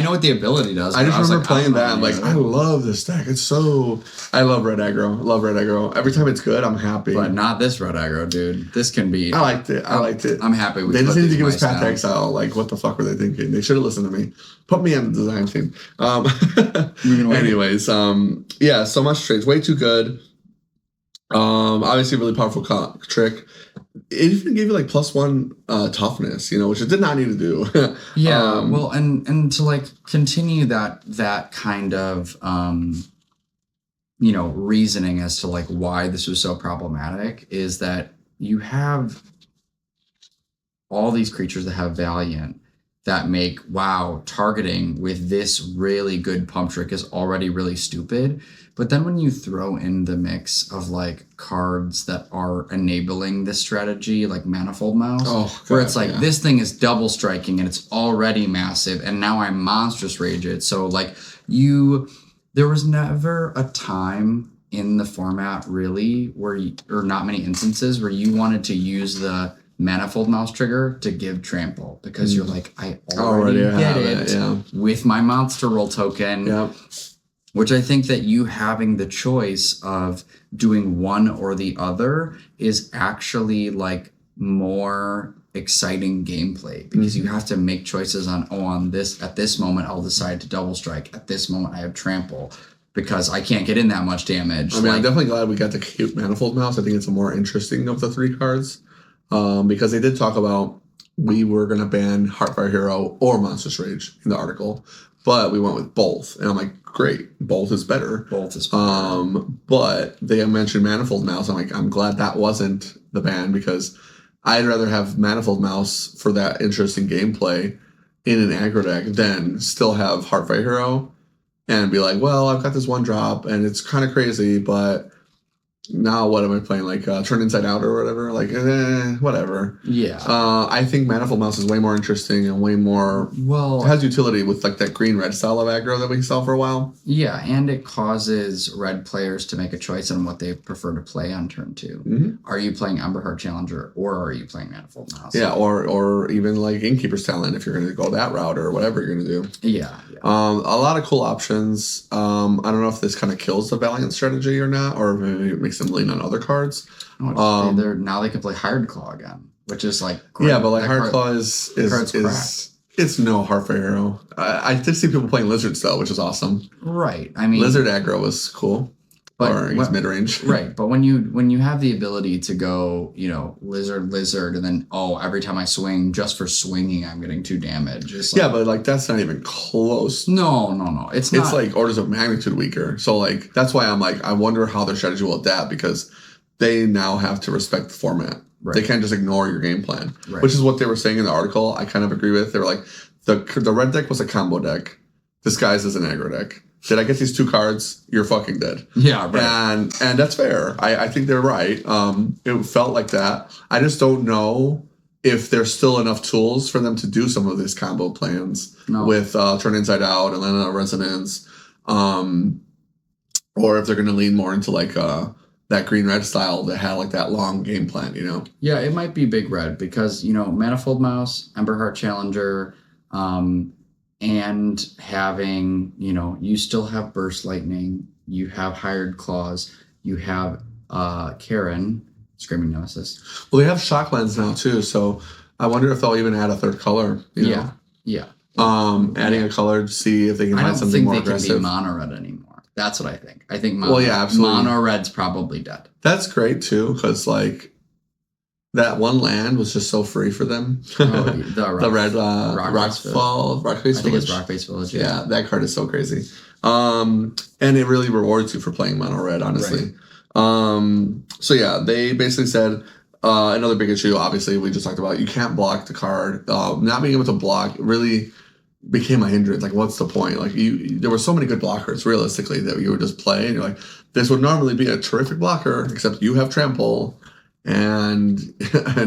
know what the ability does. I just remember playing that. I'm like, I love this deck. I love red aggro. Every time it's good, I'm happy. But not this red aggro, dude. This can be. I liked it. I'm happy. They just needed to give us Path to Exile. Like, what the fuck were they thinking? They should have listened to me. Put me on the design team. Anyways, yeah, so much trades. Way too good. Obviously, a really powerful trick. It even gave you like +1 toughness, which it did not need to do. Yeah, well, and to like continue that kind of reasoning as to like why this was so problematic is that you have all these creatures that have Valiant, that make, wow, targeting with this really good pump trick is already really stupid. But then when you throw in the mix of like cards that are enabling this strategy, like Manifold Mouse, where it's like this thing is double striking and it's already massive, and now I monstrous rage it. So like there was never a time in the format really where or not many instances where you wanted to use the Manifold Mouse trigger to give trample, because you're like, I already get it with my monster roll token. Yep. Which I think that you having the choice of doing one or the other is actually like more exciting gameplay, because you have to make choices on this, at this moment I'll decide to double strike, at this moment I have trample, because I can't get in that much damage. I mean, I'm definitely glad we got to keep Manifold Mouse. I think it's a more interesting of the 3 cards, because they did talk about we were going to ban Heartfire Hero or Monstrous Rage in the article, but we went with both, and I'm like, great, both is better. Both is better. But they mentioned Manifold Mouse. I'm like, I'm glad that wasn't the ban, because I'd rather have Manifold Mouse for that interesting gameplay in an aggro deck than still have Heartfire Hero and be like, well, I've got this one drop and it's kind of crazy, but now what am I playing? Like Turn Inside Out or whatever? Like, whatever. Yeah. I think Manifold Mouse is way more interesting and way more... Well... It has utility with like that green-red style of aggro that we saw for a while. Yeah, and it causes red players to make a choice on what they prefer to play on turn 2. Mm-hmm. Are you playing Emberheart Challenger, or are you playing Manifold Mouse? Yeah, or even like Innkeeper's Talent if you're going to go that route, or whatever you're going to do. Yeah. A lot of cool options. I don't know if this kind of kills the Valiant strategy or not, or maybe it makes them lean on other cards. Now they can play Hired Claw again, which is like great. Yeah, but like Hired Claw is it's no Heartfire Hero. I did see people playing Lizards though, which is awesome. Right. I mean, Lizard aggro was cool. Or he's mid range. Right. But when you have the ability to go, lizard, and then every time I swing, just for swinging, I'm getting 2 damage. Yeah, but like that's not even close. No. It's not. It's like orders of magnitude weaker. So like that's why I'm like, I wonder how their strategy will adapt, because they now have to respect the format. Right. They can't just ignore your game plan, which is what they were saying in the article. I kind of agree with. They were like, the red deck was a combo deck disguised as an aggro deck. Did I get these 2 cards? You're fucking dead. Yeah, right. And that's fair. I think they're right. It felt like that. I just don't know if there's still enough tools for them to do some of these combo plans with Turn Inside Out and Lena Resonance, or if they're going to lean more into like that green-red style that had like that long game plan, Yeah, it might be big red, because, Manifold Mouse, Emberheart Challenger, and having, you still have Burst Lightning, you have Hired Claws, you have Karen, Screaming Nemesis. Well, they have Shocklands now too, so I wonder if they'll even add a 3rd color. Yeah. Adding a color to see if they can find something more aggressive. I don't think they can be mono red anymore. That's what I think. I think absolutely. Mono red's probably dead. That's great too, because like that one land was just so free for them. The red Rock-Face Village. It's Rock-Face Village. Yeah, that card is so crazy. And it really rewards you for playing mono red, honestly. Right. So yeah, they basically said another big issue, obviously, we just talked about, you can't block the card. Not being able to block really became a hindrance. Like, what's the point? Like, there were so many good blockers, realistically, that you would just play, and you're like, this would normally be a terrific blocker, except you have trample and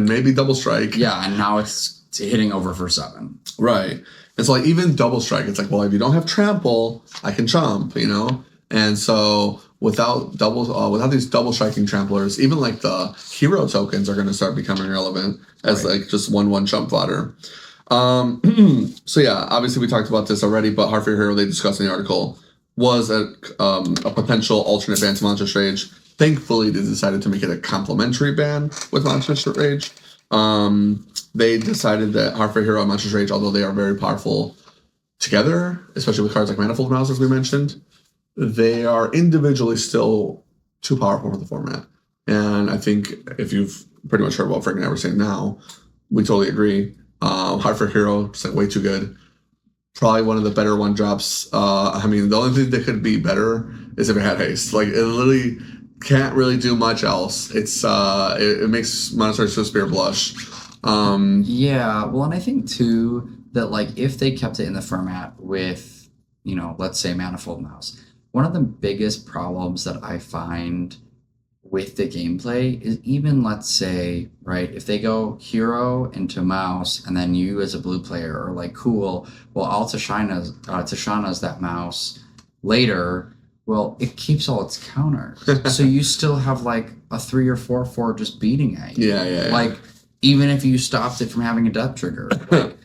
maybe double strike. Yeah, and now it's hitting over for 7. Right. And so like even double strike, it's like, well, if you don't have trample, I can chomp, And so without these double striking tramplers, even like the hero tokens are going to start becoming relevant as like just 1/1 chump fodder. So yeah, obviously we talked about this already, but Heartfire Hero, they discussed in the article, was a potential alternate ban to Monstrous Rage. Thankfully, they decided to make it a complementary ban with Monstrous Rage. They decided that Heartfire Hero and Monstrous Rage, although they are very powerful together, especially with cards like Manifold Mouse, as we mentioned, they are individually still too powerful for the format. And I think if you've pretty much heard what Frank and I were saying now, we totally agree. Heartfire Hero, just like way too good. Probably one of the better 1-drops. I mean, the only thing that could be better is if it had haste. Like, it literally can't really do much else. It's it makes Monastery Swift Spear blush. Yeah, well, and I think too that like if they kept it in the format with, let's say Manifold Mouse, one of the biggest problems that I find with the gameplay is even, let's say, right, if they go hero into mouse and then you as a blue player are like, cool, well, all Tashana's that mouse later, well, it keeps all its counters. So you still have like a 3 or 4 just beating at you. Yeah. Like, even if you stopped it from having a death trigger, like,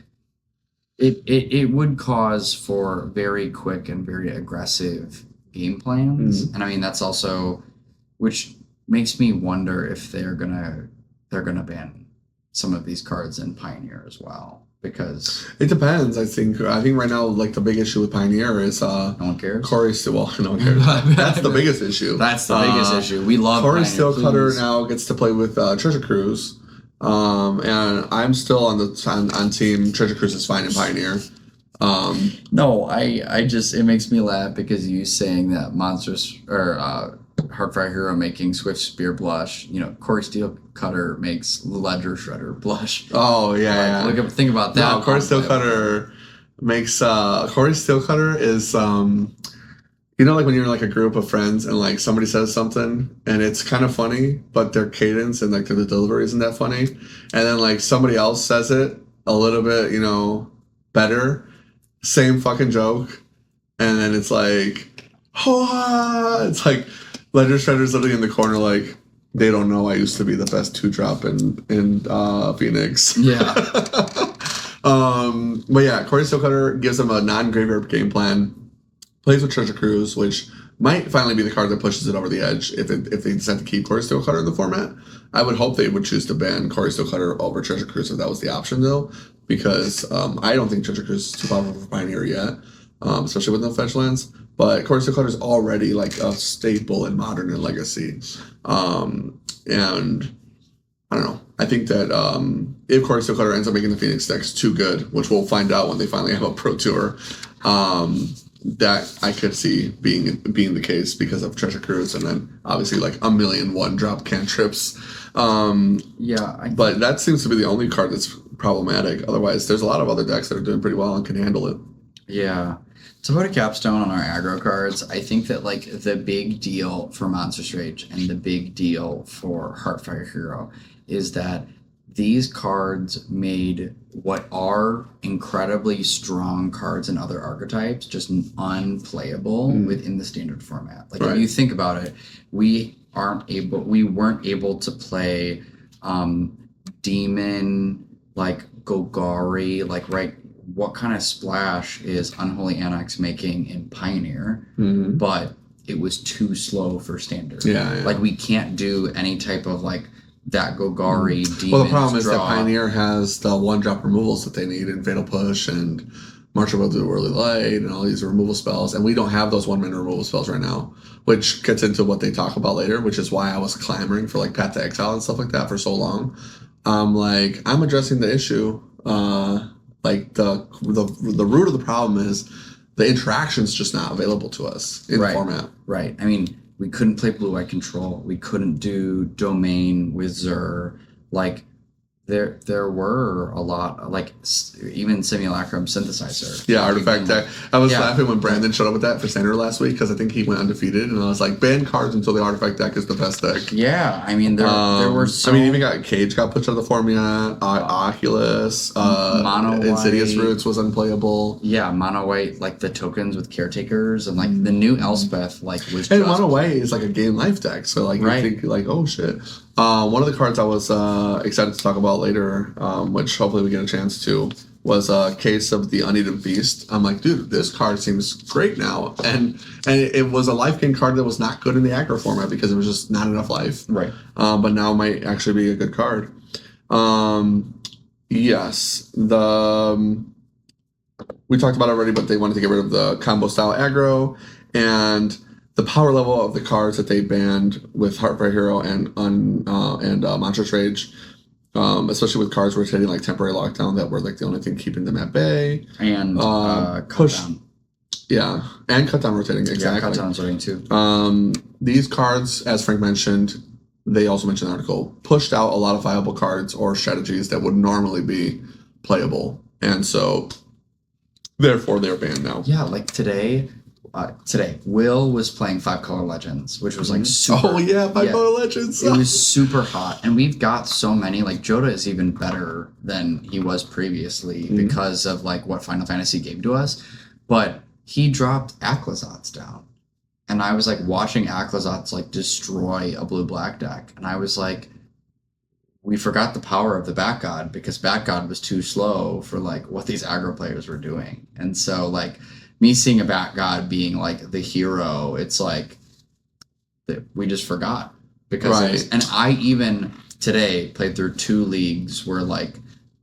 it would cause for very quick and very aggressive game plans. Mm-hmm. And I mean, that's also, which makes me wonder if they're gonna ban some of these cards in Pioneer as well, because it depends. I think right now, like, the big issue with Pioneer is no one cares. Corey still, well, no one cares. That's the biggest issue. That's the biggest issue. We love Corey Pioneer, Steelcutter now gets to play with Treasure Cruise, and I'm still on team Treasure Cruise is fine in Pioneer. No, I just, it makes me laugh because you saying that monsters or Heartfire Hero making Swift Spear blush, Corey Steelcutter makes Ledger Shredder blush. Oh yeah, yeah. Think about that. No, Corey Steelcutter makes Corey Steelcutter is like when you're in like a group of friends and like somebody says something and it's kind of funny, but their cadence and like the delivery isn't that funny, and then like somebody else says it a little bit, better, same fucking joke, and then it's like, oh, it's like Ledger Shredder's literally in the corner like, they don't know I used to be the best 2-drop in Phoenix. Yeah. But yeah, Corey Steelcutter gives them a non-graveyard game plan. Plays with Treasure Cruise, which might finally be the card that pushes it over the edge if they decide to keep Corey Steelcutter in the format. I would hope they would choose to ban Corey Steelcutter over Treasure Cruise if that was the option, though, because I don't think Treasure Cruise is too powerful for Pioneer yet, especially with no fetch lands. But Corey Steelcutter is already like a staple in Modern and Legacy. And I don't know. I think that if Corey Steelcutter ends up making the Phoenix decks too good, which we'll find out when they finally have a Pro Tour, that I could see being the case because of Treasure Cruise and then obviously like a million 1-drop cantrips. But that seems to be the only card that's problematic. Otherwise, there's a lot of other decks that are doing pretty well and can handle it. Yeah. To put a capstone on our aggro cards, I think that like the big deal for Monstrous Rage and the big deal for Heartfire Hero is that these cards made what are incredibly strong cards in other archetypes just unplayable within the standard format. Like, if you think about it, we weren't able to play Demon, like Golgari, like, right, what kind of splash is Unholy Annex making in Pioneer, but it was too slow for standard. Like, we can't do any type of like that Golgari demon. Well, the problem is that Pioneer has the 1-drop removals that they need in Fatal Push and March of Will to Early Light and all these removal spells, and we don't have those 1-mana removal spells right now, which gets into what they talk about later, which is why I was clamoring for like Path to Exile and stuff like that for so long. I'm addressing the issue. Like the root of the problem is the interaction's just not available to us in the format. Right. I mean, we couldn't play Blue-Eye Control. We couldn't do Domain with Zur. Like, there were a lot, like, even Simulacrum Synthesizer. Yeah, Artifact deck. I was laughing when Brandon showed up with that for Standard last week because I think he went undefeated, and I was like, ban cards until the Artifact deck is the best deck. Yeah, I mean, there were so... I mean, even Cage got pushed out of the format, Oculus, Mono Insidious White. Roots was unplayable. Yeah, Mono White, like, the tokens with Caretakers, and, like, the new Elspeth, like, was And just... Mono White is like a game life deck, so, like, you think, like, oh, shit. One of the cards I was excited to talk about later, which hopefully we get a chance to, was a case of the Uneaten Feast. I'm like, dude, this card seems great now. And it was a life gain card that was not good in the aggro format because it was just not enough life. Right. But now might actually be a good card. Yes. We talked about it already, but they wanted to get rid of the combo style aggro and the power level of the cards that they banned with Heartfire Hero and Monstrous Rage, especially with cards rotating like Temporary Lockdown that were like the only thing keeping them at bay. And push. Cut Down. Yeah, and Cut Down rotating, exactly. Yeah, Cut Down's rotating too. These cards, as Frank mentioned, they also mentioned in the article, pushed out a lot of viable cards or strategies that would normally be playable. And so Therefore, they're banned now. Yeah, like today, Will was playing 5-Color Legends, which was like super. Oh yeah, 5-Color Legends. It was super hot, and we've got so many. Like Joda is even better than he was previously because of like what Final Fantasy gave to us. But he dropped Aclazotz down, and I was like watching Aclazotz like destroy a blue-black deck, and I was like, we forgot the power of the Bat God because Bat God was too slow for like what these aggro players were doing, and so like. Me seeing a Bat God being like the hero, it's like we just forgot because and I even today played through 2 leagues where like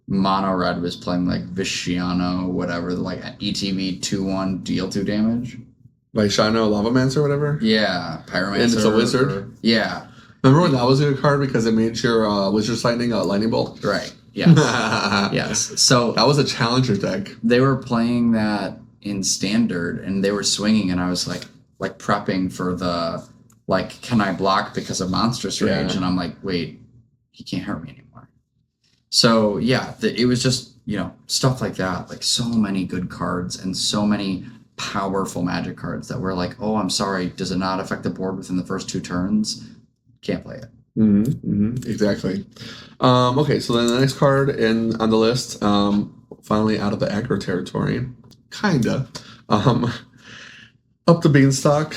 Mono Red was playing like Visciano, whatever, like ETB 2/1 deal 2 damage. Like Shino Lavamancer or whatever? Yeah. Pyromancer. And it's a wizard? Yeah. Remember when that was a good card because it made your Wizard's Lightning a lightning bolt? Right. Yes. Yes. So that was a challenger deck. They were playing that in standard and they were swinging and I was like prepping for the like can I block because of monstrous rage and I'm like wait he can't hurt me anymore. So yeah it was just stuff like that, like so many good cards and so many powerful Magic cards that were like, oh I'm sorry, does it not affect the board within the first 2 turns? Can't play it. Exactly. Okay, so then the next card on the list, finally out of the aggro territory. Kinda. Up the Beanstalk.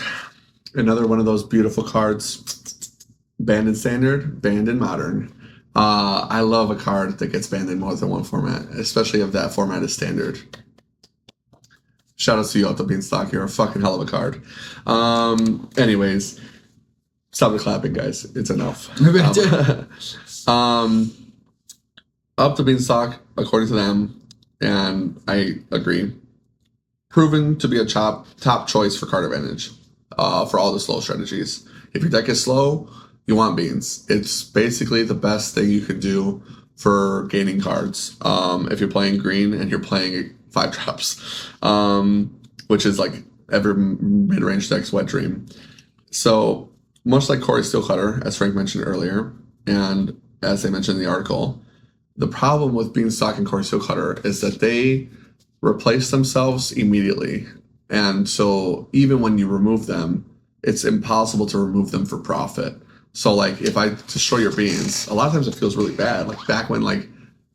Another one of those beautiful cards. Banned in Standard, banned in Modern. I love a card that gets banned in more than one format, especially if that format is Standard. Shout out to you, Up the Beanstalk. You're a fucking hell of a card. Anyways, stop the clapping, guys. It's enough. Up the Beanstalk, according to them, and I agree, proven to be a top choice for card advantage for all the slow strategies. If your deck is slow, you want Beans. It's basically the best thing you could do for gaining cards. If you're playing green and you're playing 5 drops, which is like every mid-range deck's wet dream. So much like Corey Steelcutter, as Frank mentioned earlier, and as they mentioned in the article, the problem with Beanstalk and Corey Steelcutter is that they replace themselves immediately. And so even when you remove them, it's impossible to remove them for profit. So like if I destroy your beans, a lot of times it feels really bad. Like back when like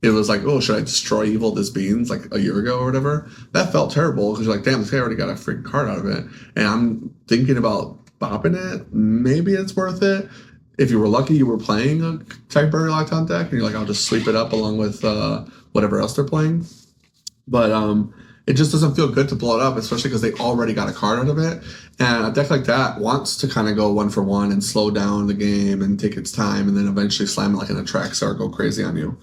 it was like, oh, should I destroy evil this beans like a year ago or whatever? That felt terrible because you're like, damn, this guy already got a freaking card out of it. And I'm thinking about bopping it. Maybe it's worth it. If you were lucky, you were playing a Typeberry Lockdown deck and you're like, I'll just sweep it up along with whatever else they're playing. But it just doesn't feel good to blow it up, especially because they already got a card out of it. And a deck like that wants to kind of go 1 for 1 and slow down the game and take its time and then eventually slam it like an Atraxa or go crazy on you.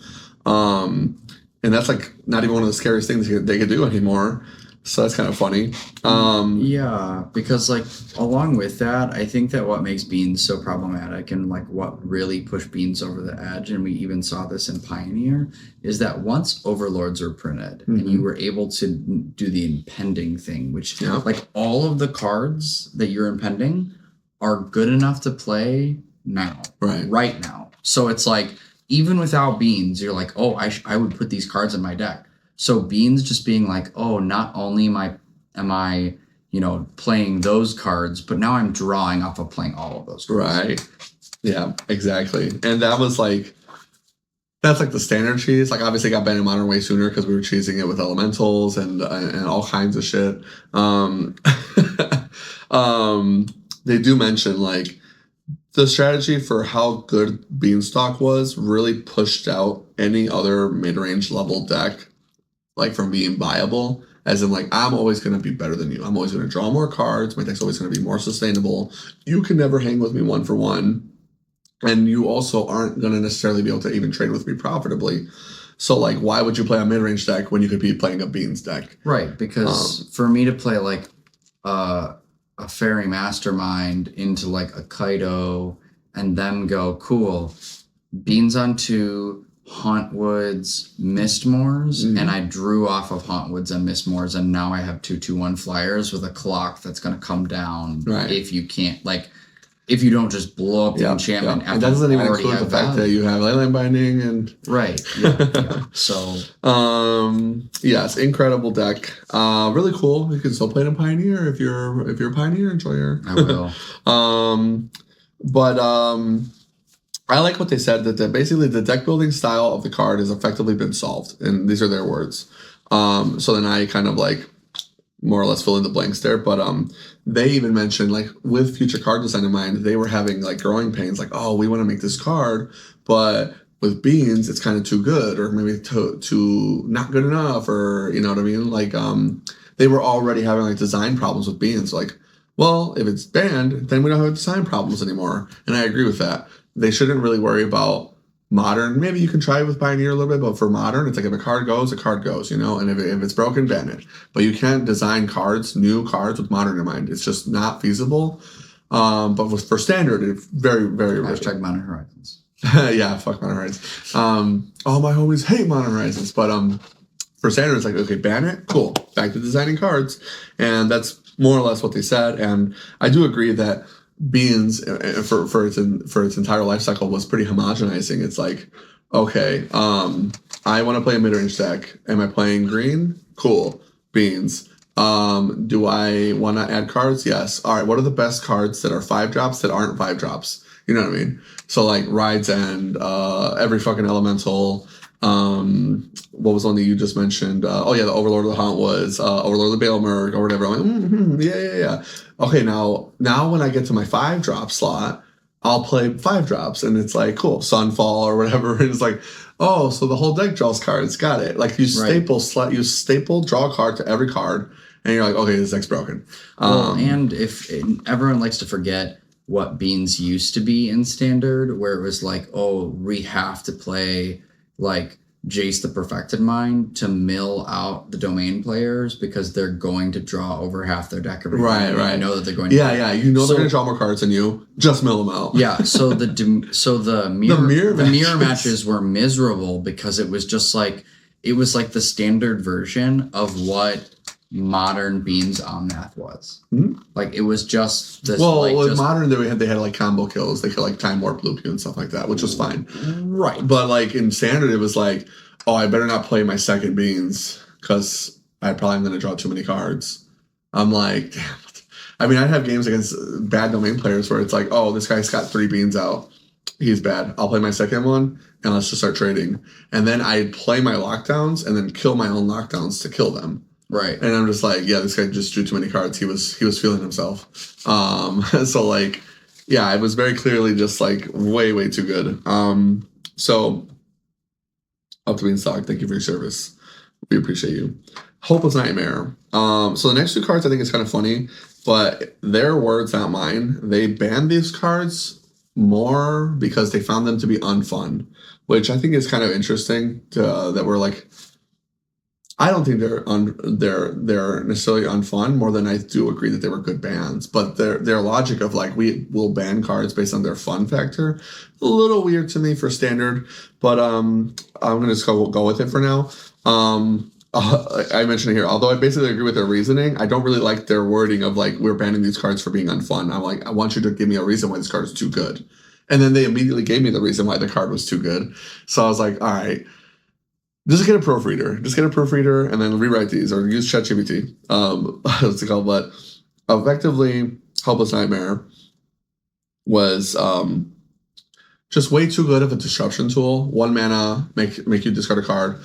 And that's like not even one of the scariest things they could do anymore. So that's kind of funny. Yeah, because like along with that, I think that what makes Beans so problematic and like what really pushed Beans over the edge, and we even saw this in Pioneer, is that once Overlords were printed and you were able to do the impending thing, which like all of the cards that you're impending are good enough to play now, right now. So it's like even without Beans, you're like, oh, I would put these cards in my deck. So Beans just being like, oh, not only am I playing those cards, but now I'm drawing off of playing all of those cards. Right. Yeah, exactly. And that's like the standard cheese. Like obviously got banned in Modern way sooner because we were cheesing it with elementals and all kinds of shit. They do mention like the strategy for how good Beanstalk was really pushed out any other mid-range level deck like from being viable, as in like I'm always going to be better than you. I'm always going to draw more cards. My deck's always going to be more sustainable. You can never hang with me 1 for 1, and you also aren't going to necessarily be able to even trade with me profitably. So like, why would you play a mid-range deck when you could be playing a Beans deck? Right, because for me to play like a Fairy Mastermind into like a Kaido and then go cool Beans on 2. Hauntwoods, Mistmoors, and I drew off of Hauntwoods and Mistmoors, and now I have 2/2/1 flyers with a clock that's going to come down if you can't. Like, if you don't just blow up the enchantment. And that doesn't even include the fact that you have Leyline Binding and right. Yeah. So yes, incredible deck. Really cool. You can still play it in Pioneer if you're a Pioneer enjoyer. I will. But I like what they said that basically the deck building style of the card has effectively been solved, and these are their words. So then I kind of like more or less fill in the blanks there, but they even mentioned like with future card design in mind, they were having like growing pains, like, oh, we want to make this card, but with Beans it's kind of too good, or maybe too not good enough, or you know what I mean? Like they were already having like design problems with Beans, like, well, if it's banned, then we don't have design problems anymore. And I agree with that. They shouldn't really worry about Modern. Maybe you can try it with Pioneer a little bit, but for Modern, it's like if a card goes, you know, and if it's broken, ban it. But you can't design new cards with Modern in mind. It's just not feasible. But for Standard, it's very, very rare. Hashtag Modern Horizons. Yeah, fuck Modern Horizons. All my homies hate Modern Horizons, but for Standard, it's like, okay, ban it, cool. Back to designing cards. And that's more or less what they said. And I do agree that Beans for its entire life cycle was pretty homogenizing. It's like, okay, I want to play a mid-range deck. Am I playing green? Cool. Beans. Do I want to add cards? Yes. All right, what are the best cards that are 5-drops that aren't 5-drops? You know what I mean? So like Ride's End, every fucking elemental. What was one that you just mentioned? The Overlord of the Hunt was Overlord of the Baelmerg or whatever. I'm like, yeah. Okay, now when I get to my 5-drop slot, I'll play 5-drops, and it's like, cool, Sunfall or whatever. And it's like, oh, so the whole deck draws cards. Got it. Like you staple draw a card to every card, and you're like, okay, this deck's broken. And if everyone likes to forget what Beans used to be in Standard, where it was like, oh, we have to play like Jace the Perfected Mind to mill out the domain players because they're going to draw over half their deck every time. Right. I know that they're going to. Yeah. You know they're going to draw more cards than you. Just mill them out. Yeah. So the mirror matches were miserable because it was just like the standard version of what Modern Beans Omnath was. Mm-hmm. Like it was just this. Well, with Modern they had like combo kills. They could like Time Warp Loop you and stuff like that, which was fine. Right. But like in Standard, it was like, oh, I better not play my second Beans because I probably am going to draw too many cards. I'm like, damn. I mean, I'd have games against bad domain players where it's like, oh, this guy's got 3 Beans out. He's bad. I'll play my second one and let's just start trading. And then I'd play my lockdowns and then kill my own lockdowns to kill them. Right. And I'm just like, yeah, this guy just drew too many cards. He was feeling himself. So like, yeah, it was very clearly just like way, way too good. So up to Beanstalk, thank you for your service. We appreciate you. Hopeless Nightmare. So the next 2 cards I think is kind of funny, but their words, not mine. They banned these cards more because they found them to be unfun, which I think is kind of interesting that we're like, I don't think they're necessarily unfun more than I do agree that they were good bans. But their logic of like we will ban cards based on their fun factor, a little weird to me for Standard. But I'm gonna just go with it for now. I mentioned it here. Although I basically agree with their reasoning, I don't really like their wording of like we're banning these cards for being unfun. I'm like, I want you to give me a reason why this card is too good. And then they immediately gave me the reason why the card was too good. So I was like, all right. Just get a proofreader, and then rewrite these, or use ChatGPT. What's it called? But effectively, Hopeless Nightmare was just way too good of a disruption tool. 1 mana, make you discard a card,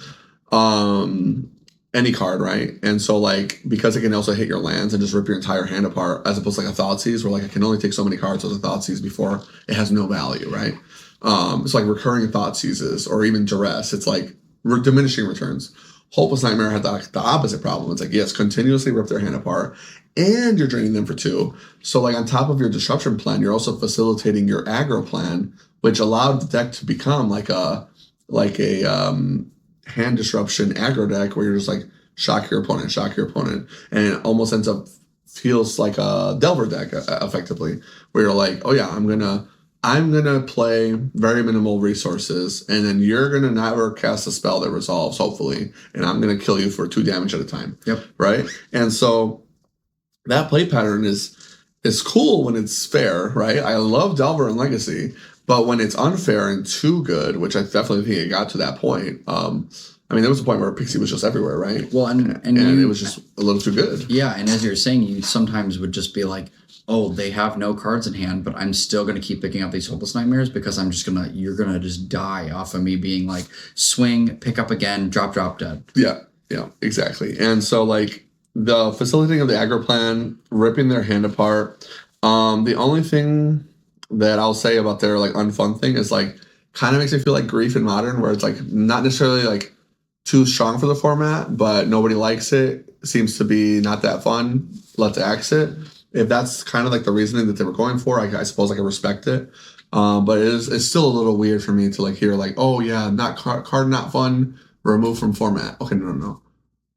any card, right? And so like because it can also hit your lands and just rip your entire hand apart, as opposed to like a Thoughtseize, where like I can only take so many cards with a Thoughtseize before it has no value, right? It's like recurring Thoughtseizes or even Duress. It's like diminishing returns. Hopeless Nightmare had the opposite problem. It's like, yes, continuously rip their hand apart, and you're draining them for 2. So like on top of your disruption plan, you're also facilitating your aggro plan, which allowed the deck to become like a hand disruption aggro deck where you're just like shock your opponent, and it almost feels like a Delver deck effectively, where you're like, oh yeah, I'm gonna play very minimal resources, and then you're gonna never cast a spell that resolves, hopefully, and I'm gonna kill you for 2 damage at a time. Yep. Right? And so that play pattern is it's cool when it's fair, right? I love Delver and Legacy, but when it's unfair and too good, which I definitely think it got to that point. I mean, there was a point where Pixie was just everywhere, right? Well, and it was just a little too good. Yeah, and as you're saying, you sometimes would just be like, oh, they have no cards in hand, but I'm still going to keep picking up these Hopeless Nightmares because you're going to just die off of me being like, swing, pick up again, drop, dead. Yeah, exactly. And so, like, the facilitating of the aggro plan, ripping their hand apart. The only thing that I'll say about their, like, unfun thing is, like, kind of makes me feel like Grief in Modern, where it's, like, not necessarily, like, too strong for the format, but nobody likes it. Seems to be not that fun. Let's axe it. If that's kind of like the reasoning that they were going for, I suppose I can respect it. But it's still a little weird for me to like hear like, oh yeah, not card not fun, removed from format. Okay, no.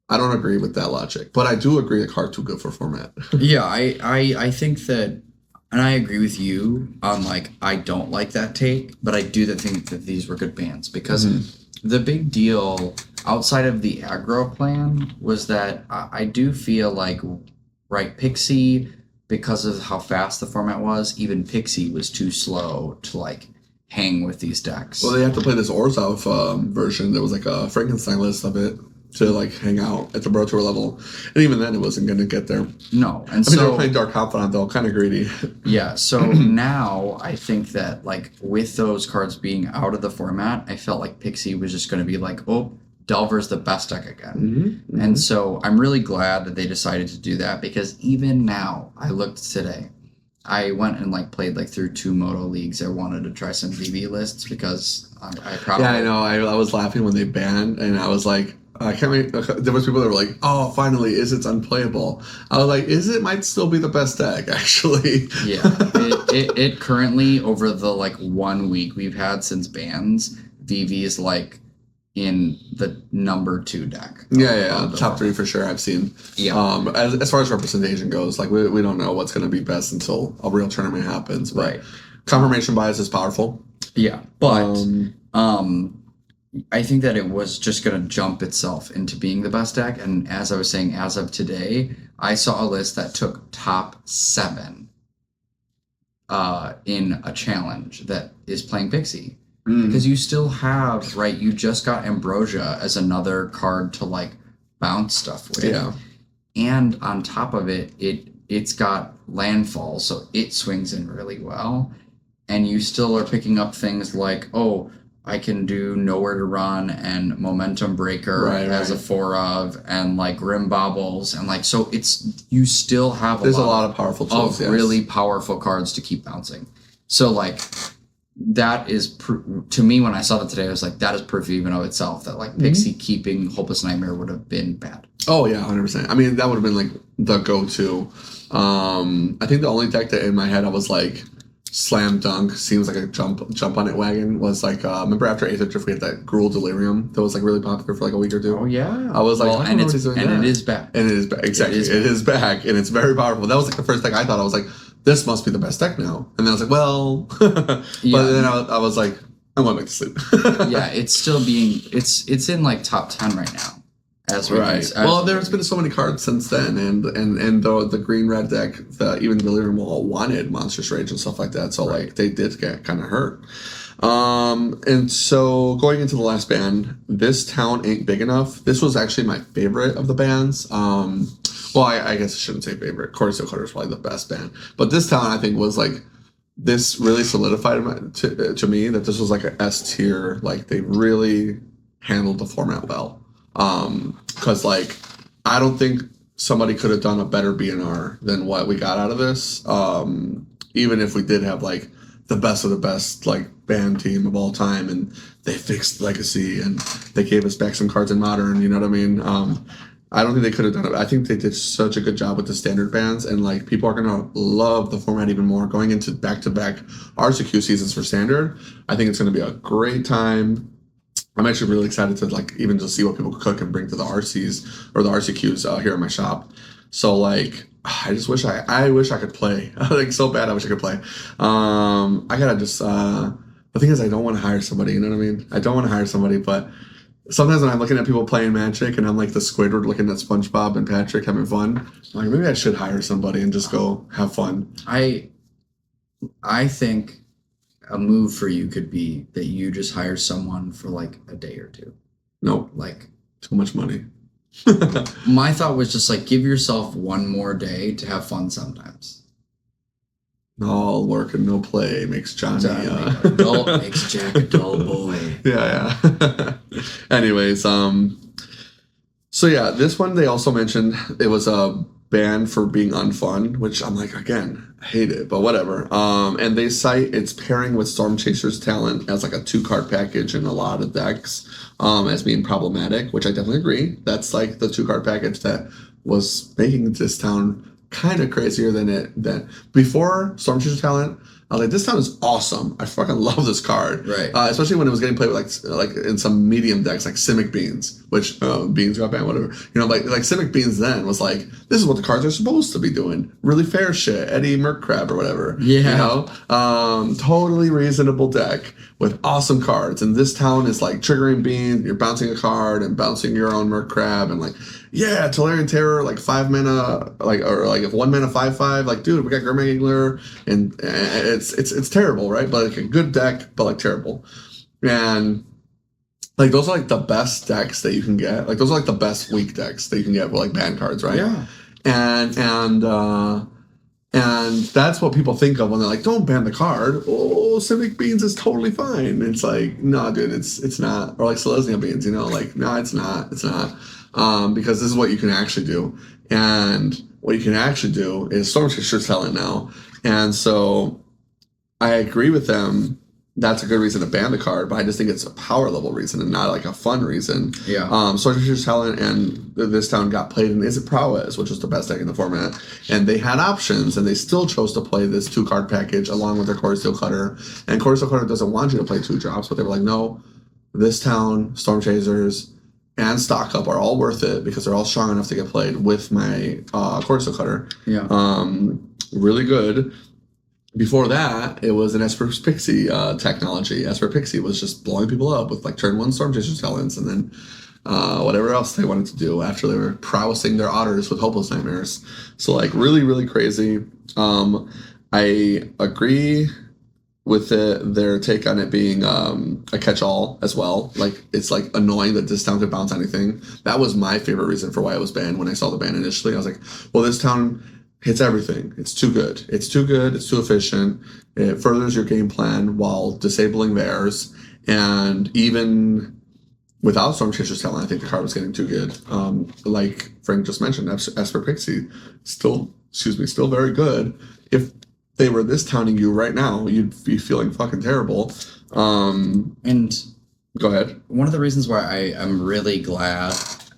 I don't agree with that logic, but I do agree that card too good for format. Yeah, I think that, and I agree with you on like I don't like that take, but I do think that these were good bans because the big deal outside of the aggro plan was that I do feel like Pixie, because of how fast the format was, even Pixie was too slow to like hang with these decks. Well, they have to play this Orzhov version. There was like a Frankenstein list of it to like hang out at the Pro Tour level, and even then it wasn't going to get there. No, and they were playing Dark Confidant though, kind of greedy. Yeah, so now I think that like with those cards being out of the format, I felt like Pixie was just going to be like, oh, Delver's the best deck again. And so I'm really glad that they decided to do that because even now, I looked today, I went and like played like through 2 Moto leagues. I wanted to try some VV lists because I probably... Yeah, I know. I was laughing when they banned and I was like, I can't wait. There was people that were like, oh, finally, Izzet's unplayable. I was like, Izzet might still be the best deck, actually. Yeah, it currently, over the like 1 week we've had since bans, VV is like in the number 2 deck. Yeah. Top 3 for sure, I've seen. Yeah. As far as representation goes, like we don't know what's going to be best until a real tournament happens. But right. Confirmation bias is powerful. Yeah, but I think that it was just going to jump itself into being the best deck. And as I was saying, as of today, I saw a list that took top 7 in a challenge that is playing Pixie. Because you still have, right, you just got Ambrosia as another card to, like, bounce stuff with. Yeah. And on top of it, it's got Landfall, so it swings in really well. And you still are picking up things like, oh, I can do Nowhere to Run and Momentum Breaker as a 4 of, and, like, Grim Bobbles. And, like, so it's, you still have a lot of powerful tools, really powerful cards to keep bouncing. So, like... that is, to me, when I saw that today, I was like, that is proof even of itself that, like, Pixie keeping Hopeless Nightmare would have been bad. Oh, yeah, 100%. I mean, that would have been, like, the go-to. I think the only deck that in my head I was like, slam dunk, seems like a jump on it wagon was, like, remember after Aether Drift, we had that Gruul Delirium that was, like, really popular for, like, a week or 2? Oh, yeah. I was like, well, and it is back. And it is back. Exactly. It is back, and it's very powerful. That was, like, the first deck I thought. I was like, this must be the best deck now. And then I was like, well... But then I was like, I'm going back to sleep. Yeah, it's still being... It's in, like, top 10 right now. Well, there's been so many cards since then, and the green-red deck, even the Delirium Wall wanted Monstrous Rage and stuff like that, so, like, they did get kind of hurt. And so, going into the last ban, This Town Ain't Big Enough. This was actually my favorite of the bans. Well, I guess I shouldn't say favorite. Cortisol Cutter is probably the best band. But This Town, I think, was, like, this really solidified to me that this was, like, a S tier. Like, they really handled the format well. Because, like, I don't think somebody could have done a better BNR than what we got out of this. Even if we did have, like, the best of the best, like, band team of all time, and they fixed Legacy, and they gave us back some cards in Modern, you know what I mean? I don't think they could have done it. I think they did such a good job with the standard bans, and, like, people are going to love the format even more. Going into back-to-back RCQ seasons for standard, I think it's going to be a great time. I'm actually really excited to, like, even just see what people cook and bring to the RCs or the RCQs here in my shop. So, like, I just wish I wish I could play. Like, so bad I wish I could play. I gotta just, the thing is I don't want to hire somebody, you know what I mean? I don't want to hire somebody, but sometimes when I'm looking at people playing Magic and I'm like the Squidward looking at SpongeBob and Patrick having fun, I'm like, maybe I should hire somebody and just go have fun. I think a move for you could be that you just hire someone for like a day or two. Nope. Like, too much money. my thought was just like give yourself one more day to have fun sometimes. All work and no play makes Johnny Makes Jack a dull boy. Yeah. Anyways, so yeah, this one they also mentioned it was a ban for being unfun, which I'm like, again, I hate it, but whatever. And they cite its pairing with Storm Chaser's talent as like a 2-card package in a lot of decks, as being problematic, which I definitely agree. That's like the 2-card package that was making this town kind of crazier than before Storm Chaser's talent. I was like, this town is awesome. I fucking love this card. Right. Especially when it was getting played with like in some medium decks like Simic Beans, which Beans got banned, whatever. You know, like Simic Beans then was like, this is what the cards are supposed to be doing. Really fair shit. Eddie Mercrab or whatever. Yeah. You know? Totally reasonable deck with awesome cards. And this town is like triggering Beans, you're bouncing a card and bouncing your own Mercrab and like, yeah, Tolarian Terror, like 5 mana, or if 1 mana 5/5, like dude, we got Gurmag Angler, and it's terrible, right? But like a good deck, but like terrible, and like those are like the best decks that you can get. Like those are like the best weak decks that you can get with like ban cards, right? Yeah. And that's what people think of when they're like, don't ban the card. Oh, Civic Beans is totally fine. It's like, no, dude, it's not. Or like Selesnya Beans, you know, like, no, it's not. Because this is what you can actually do. And what you can actually do is Storm Chaser's talent now. And so I agree with them. That's a good reason to ban the card, but I just think it's a power level reason and not like a fun reason. Yeah. Storm Chaser's talent and this town got played in Is It Prowess, which was the best deck in the format. And they had options, and they still chose to play this 2-card package along with their Core Steel Cutter. And Core Steel Cutter doesn't want you to play 2 drops, but they were like, no, this town, Storm Chasers, and Stock Up are all worth it because they're all strong enough to get played with my Core Steel Cutter. Yeah. Really good. Before that, it was an Esper Pixie technology. Esper Pixie was just blowing people up with like turn 1 Storm Chaser talents and then whatever else they wanted to do after they were prowessing their otters with Hopeless Nightmares. So like really, really crazy. I agree with their take on it being a catch-all as well. Like it's like annoying that this town could bounce anything. That was my favorite reason for why it was banned when I saw the ban initially. I was like, well, this town hits everything. It's too good. It's too good. It's too efficient. It furthers your game plan while disabling theirs. And even without Storm Chaser's talent, I think the card was getting too good. Like Frank just mentioned, Esper Pixie, still very good. If they were this towning you right now, you'd be feeling fucking terrible. And go ahead. One of the reasons why I am really glad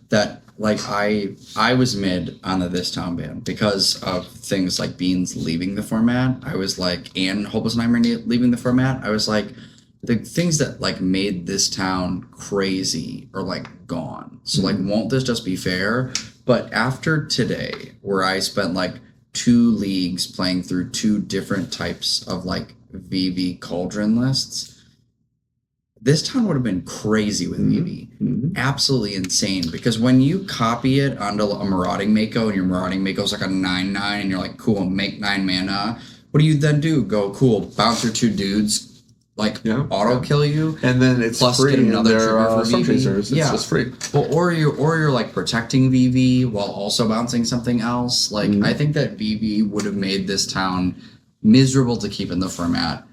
that like I was mid on the This Town ban because of things like Beans leaving the format. I was like, and Hopeless Nightmare leaving the format. I was like, the things that like made this town crazy are like gone. So like, won't this just be fair? But after today, where I spent like 2 leagues playing through 2 different types of like VV Cauldron lists, this town would have been crazy with VV. Absolutely insane. Because when you copy it onto a Marauding Mako and your Marauding Mako is like a 9/9 and you're like, cool, make 9 mana, what do you then do? Go, cool, bounce your 2 dudes, like auto kill you. And then it's plus free get another trigger for Storm VV. Chasers. It's just free. Well, or you're like protecting VV while also bouncing something else. Like I think that VV would have made this town miserable to keep in the format.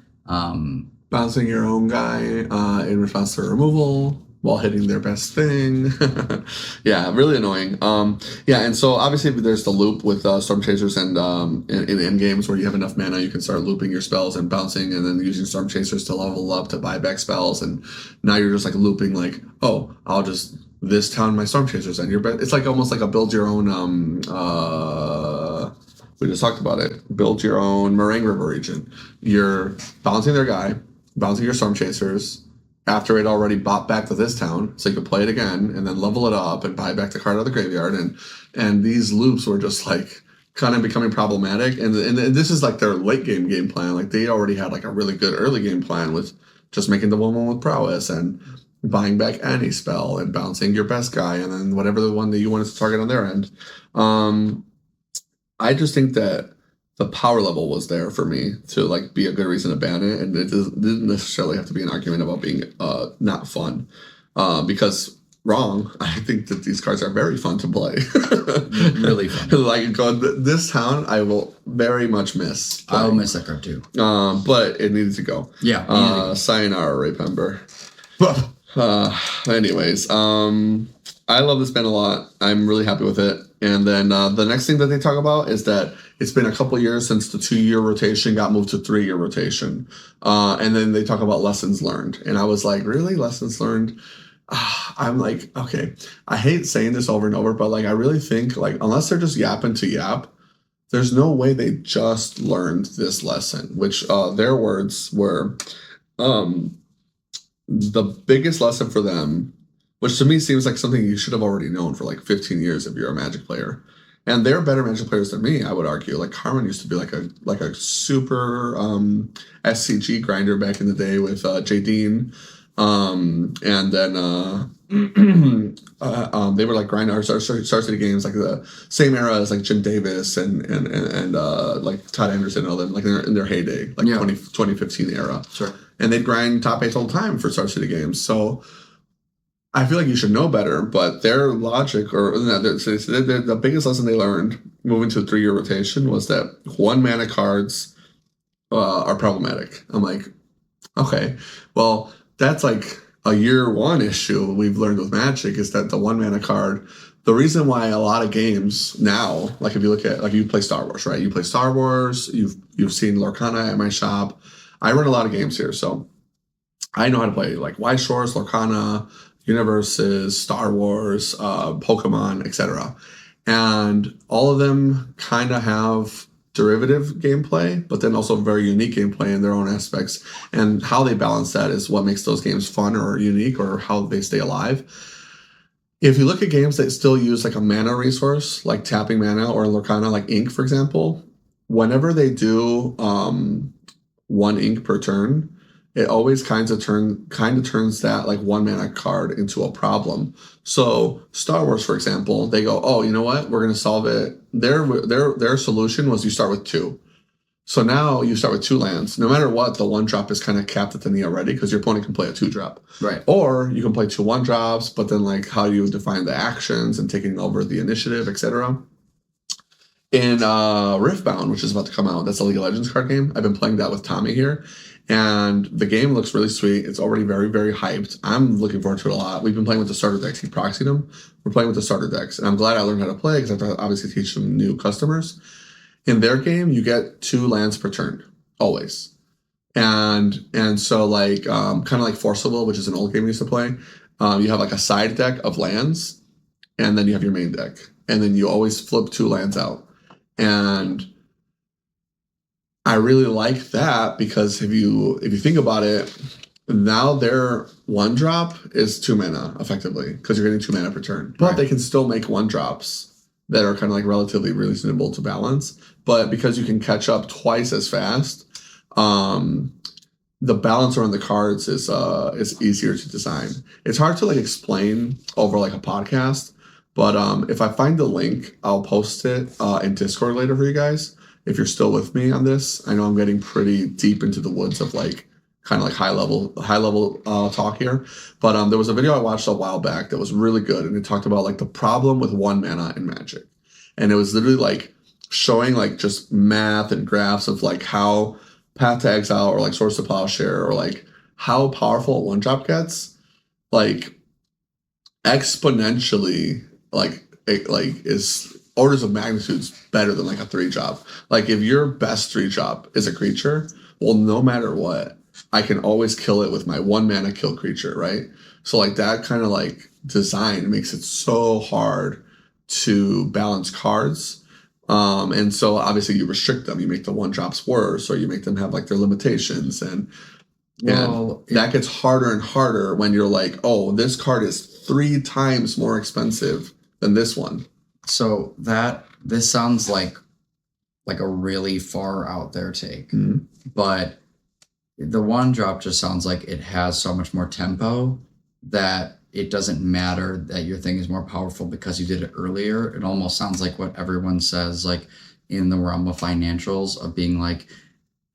Bouncing your own guy in response to removal while hitting their best thing. Yeah, really annoying. And so obviously there's the loop with Storm Chasers and in end games where you have enough mana, you can start looping your spells and bouncing and then using Storm Chasers to level up to buy back spells. And now you're just like looping like, oh, I'll just this town my Storm Chasers and it's like almost like a build your own we just talked about it. Build your own Meringue River region. You're bouncing their guy, bouncing your Storm Chasers after it already bought back to this town, so you could play it again and then level it up and buy back the card out of the graveyard. And these loops were just like kind of becoming problematic. And this is like their late game plan. Like they already had like a really good early game plan with just making the 1/1 with prowess and buying back any spell and bouncing your best guy, and then whatever the one that you wanted to target on their end. I just think that the power level was there for me to like be a good reason to ban it, and it didn't necessarily have to be an argument about being not fun, because wrong. I think that these cards are very fun to play. Really fun. Like this town, I will very much miss. Playing. I'll miss that card too. But it needed to go. Yeah. Sayonara, Rapember. Anyways, I love this band a lot. I'm really happy with it. And then the next thing that they talk about is that it's been a couple years since the 2-year rotation got moved to 3-year rotation. And then they talk about lessons learned. And I was like, really? Lessons learned? I'm like, okay. I hate saying this over and over, but like I really think like unless they're just yapping to yap, there's no way they just learned this lesson, which their words were the biggest lesson for them, which to me seems like something you should have already known for like 15 years if you're a Magic player. And they're better Magic players than me, I would argue. Like Carmen used to be like a super SCG grinder back in the day with Jay Dean. And then they were like grinding Star City games like the same era as like Jim Davis and like Todd Anderson and all them, like in their heyday, like 2015 era. Sure. And they'd grind top 8 all the time for Star City games. So I feel like you should know better, but their logic, or the biggest lesson they learned moving to a 3-year rotation was that 1-mana cards are problematic. I'm like, okay, well, that's like a year 1 issue we've learned with Magic is that the 1-mana card, the reason why a lot of games now, like if you look at, like you play Star Wars, right? You play Star Wars, you've seen Lorcana at my shop. I run a lot of games here, so I know how to play like White Shores, Lorcana, Universes, Star Wars, Pokemon, etc. And all of them kind of have derivative gameplay, but then also very unique gameplay in their own aspects. And how they balance that is what makes those games fun or unique or how they stay alive. If you look at games that still use like a mana resource, like tapping mana or Lorcana, like Ink, for example, whenever they do 1 ink per turn, it always kind of turns that like 1-mana card into a problem. So Star Wars, for example, they go, oh, you know what? We're going to solve it. Their solution was you start with 2. So now you start with 2 lands. No matter what, the 1-drop is kind of capped at the knee already because your opponent can play a 2-drop. Right. Or you can play 2 1-drops, but then like how do you define the actions and taking over the initiative, etc. In Riftbound, which is about to come out, that's a League of Legends card game. I've been playing that with Tommy here. And the game looks really sweet. It's already very, very hyped. I'm looking forward to it a lot. We've been playing with the starter decks. He proxied them. We're playing with the starter decks. And I'm glad I learned how to play because I have to obviously teach some new customers. In their game, you get 2 lands per turn, always. And so like, kind of like Forcible, which is an old game we used to play. You have like a side deck of lands, and then you have your main deck. And then you always flip 2 lands out. And I really like that because if you think about it, now their 1-drop is 2 mana effectively because you're getting 2 mana per turn. But they can still make 1-drops that are kind of like relatively reasonable to balance. But because you can catch up twice as fast, the balance around the cards is easier to design. It's hard to like explain over like a podcast, but if I find the link, I'll post it in Discord later for you guys. If you're still with me on this, I know I'm getting pretty deep into the woods of like kind of like high level talk here. But there was a video I watched a while back that was really good, and it talked about like the problem with 1 mana in Magic, and it was literally like showing like just math and graphs of like how Path to Exile or like Swords to Plowshare or like how powerful a 1-drop gets, like exponentially, like it like is orders of magnitudes better than like a 3-drop. Like if your best 3-drop is a creature, well, no matter what, I can always kill it with my 1-mana kill creature, right? So like that kind of like design makes it so hard to balance cards. And so obviously you restrict them. You make the 1-drops worse, or you make them have like their limitations, and that gets harder and harder when you're like, oh, this card is 3 times more expensive than this one. So this sounds like a really far out there take, but the 1-drop just sounds like it has so much more tempo that it doesn't matter that your thing is more powerful because you did it earlier. It almost sounds like what everyone says, like in the realm of financials, of being like,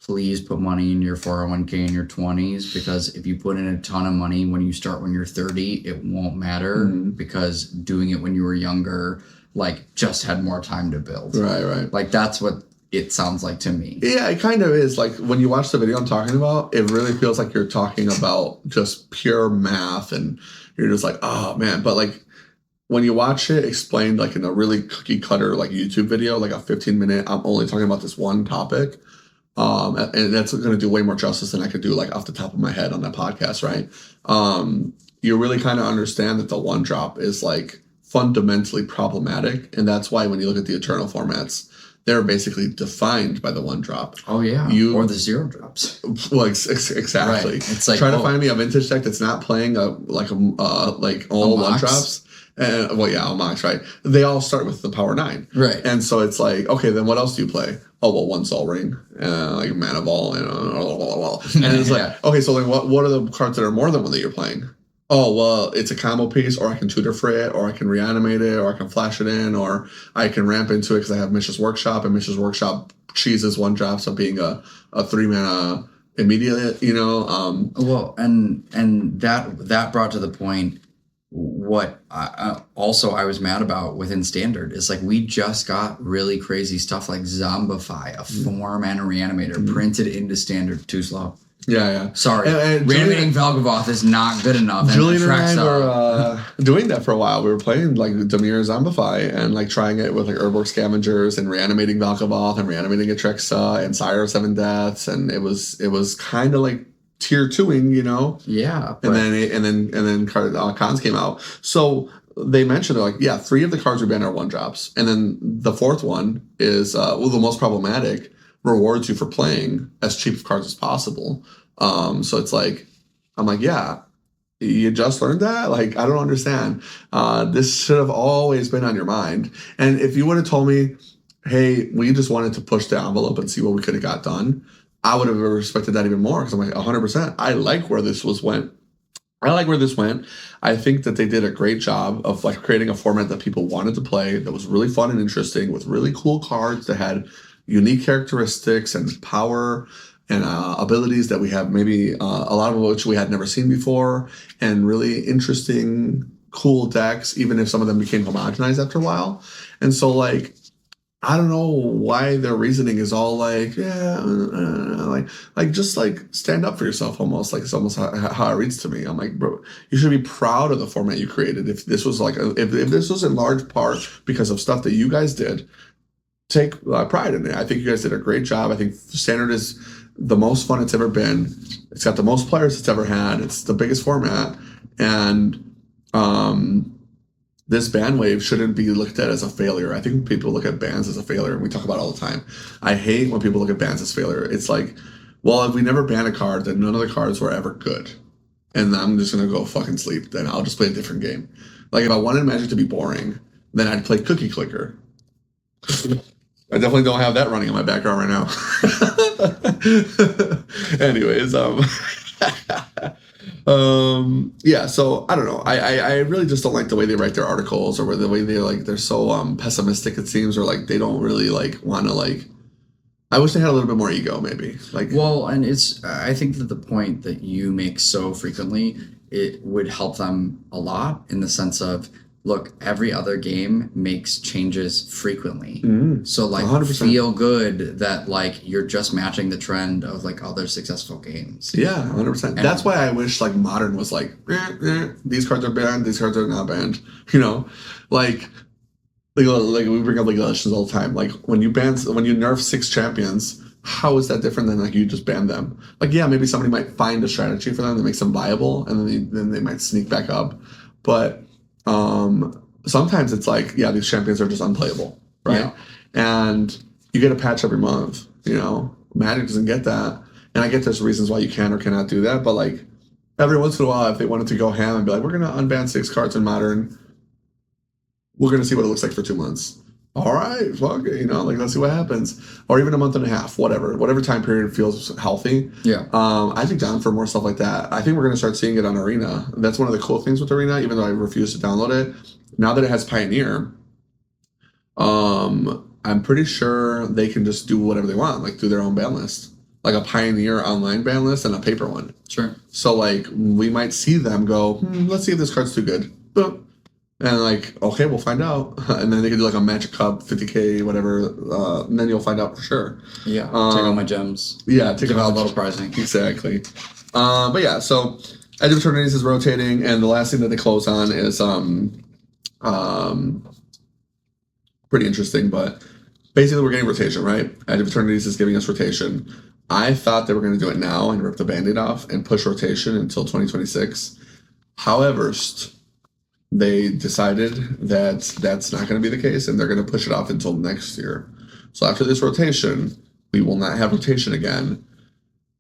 please put money in your 401k in your 20s, because if you put in a ton of money when you start when you're 30, it won't matter, because doing it when you were younger, like, just had more time to build. Right. Like, that's what it sounds like to me. Yeah, it kind of is. Like, when you watch the video I'm talking about, it really feels like you're talking about just pure math, and you're just like, oh man. But like, when you watch it explained like in a really cookie cutter like YouTube video, like a 15-minute, I'm only talking about this one topic. And that's going to do way more justice than I could do like off the top of my head on that podcast, right? You really kind of understand that the one drop is like fundamentally problematic, and that's why when you look at the Eternal formats, they're basically defined by the one drop. Oh yeah, or the 0 drops. Well, exactly. Right. It's like, try to find me a vintage deck that's not playing like all one drops. And well, yeah, Mox, right? They all start with the power 9, right? And so it's like, okay, then what else do you play? Oh well, one Soul Ring, like Mana Ball, and it's like, okay, so like, what are the cards that are more than one that you're playing? Oh well, it's a combo piece, or I can tutor for it, or I can reanimate it, or I can flash it in, or I can ramp into it because I have Mishra's Workshop, and Mishra's Workshop cheeses one drops up being a 3-mana immediate, Well, and that brought to the point what I was mad about within Standard is, like, we just got really crazy stuff like Zombify, a 4-mana reanimator printed into Standard. Too slow. Yeah. Sorry. Reanimating Valgavoth is not good enough. Julian and I were doing that for a while. We were playing like Dimir Zombify and like trying it with like Urborg Scavengers and reanimating Valgavoth and reanimating Atraxa and Sire of 7 Deaths, and it was kind of like tier 2ing, Yeah. And then cons came out. So they mentioned, like, yeah, 3 of the cards we banned are 1-drops, and then the 4th one is the most problematic. Rewards you for playing as cheap of cards as possible. So it's like, I'm like, yeah, you just learned that? Like, I don't understand. This should have always been on your mind. And if you would have told me, hey, we just wanted to push the envelope and see what we could have got done, I would have respected that even more, because I'm like, 100%. I like where this went. I think that they did a great job of like creating a format that people wanted to play, that was really fun and interesting, with really cool cards that had unique characteristics and power and abilities that we have maybe a lot of which we had never seen before, and really interesting, cool decks, even if some of them became homogenized after a while. And so, like, I don't know why their reasoning is all like, yeah, like just like stand up for yourself almost. Like, it's almost how it reads to me. I'm like, bro, you should be proud of the format you created. If this was like, if this was in large part because of stuff that you guys did, take pride in it. I think you guys did a great job. I think Standard is the most fun it's ever been. It's got the most players it's ever had. It's the biggest format. And this ban wave shouldn't be looked at as a failure. I think people look at bans as a failure, and we talk about it all the time. I hate when people look at bans as failure. It's like, well, if we never ban a card, then none of the cards were ever good. And I'm just going to go fucking sleep. Then I'll just play a different game. Like, if I wanted Magic to be boring, then I'd play Cookie Clicker. I definitely don't have that running in my background right now. Anyways, yeah, so I don't know. I really just don't like the way they write their articles, or the way they're so pessimistic, it seems, or like they don't really like want to like. I wish they had a little bit more ego, maybe. Like, well, and I think that the point that you make so frequently, it would help them a lot, in the sense of, look, every other game makes changes frequently. So like 100%. Feel good that like you're just matching the trend of like other successful games. Yeah, 100%. That's why I wish like Modern was like, these cards are banned, these cards are not banned. Like we bring up League of Legends all the time. Like when you nerf 6 champions, how is that different than like you just ban them? Like, yeah, maybe somebody might find a strategy for them that makes them viable, and then they might sneak back up. But sometimes it's like, yeah, these champions are just unplayable, right? Yeah. And you get a patch every month, Magic doesn't get that. And I get there's reasons why you can or cannot do that, but like every once in a while, if they wanted to go ham and be like, we're going to unban 6 cards in Modern, we're going to see what it looks like for 2 months. all right, fuck it, you know, like let's see what happens, or even a month and a half, whatever time period feels healthy. Yeah. I think down for more stuff like that. I think we're gonna start seeing it on Arena. That's one of the cool things with Arena, even though I refuse to download it. Now that it has Pioneer, I'm pretty sure they can just do whatever they want, like do their own ban list, like a Pioneer online ban list and a paper one. Sure. So like we might see them go, let's see if this card's too good. Boom. And like, okay, we'll find out. And then they could do like a Magic Cup, 50K, whatever. And then you'll find out for sure. Yeah. Take all my gems. Yeah, take all all little pricing. Exactly. But yeah, so Edge of Eternities is rotating, and the last thing that they close on is pretty interesting, but basically we're getting rotation, right? Edge of Eternities is giving us rotation. I thought they were going to do it now and rip the Band-Aid off and push rotation until 2026. However, they decided that that's not going to be the case, and they're going to push it off until next year. So after this rotation, we will not have rotation again.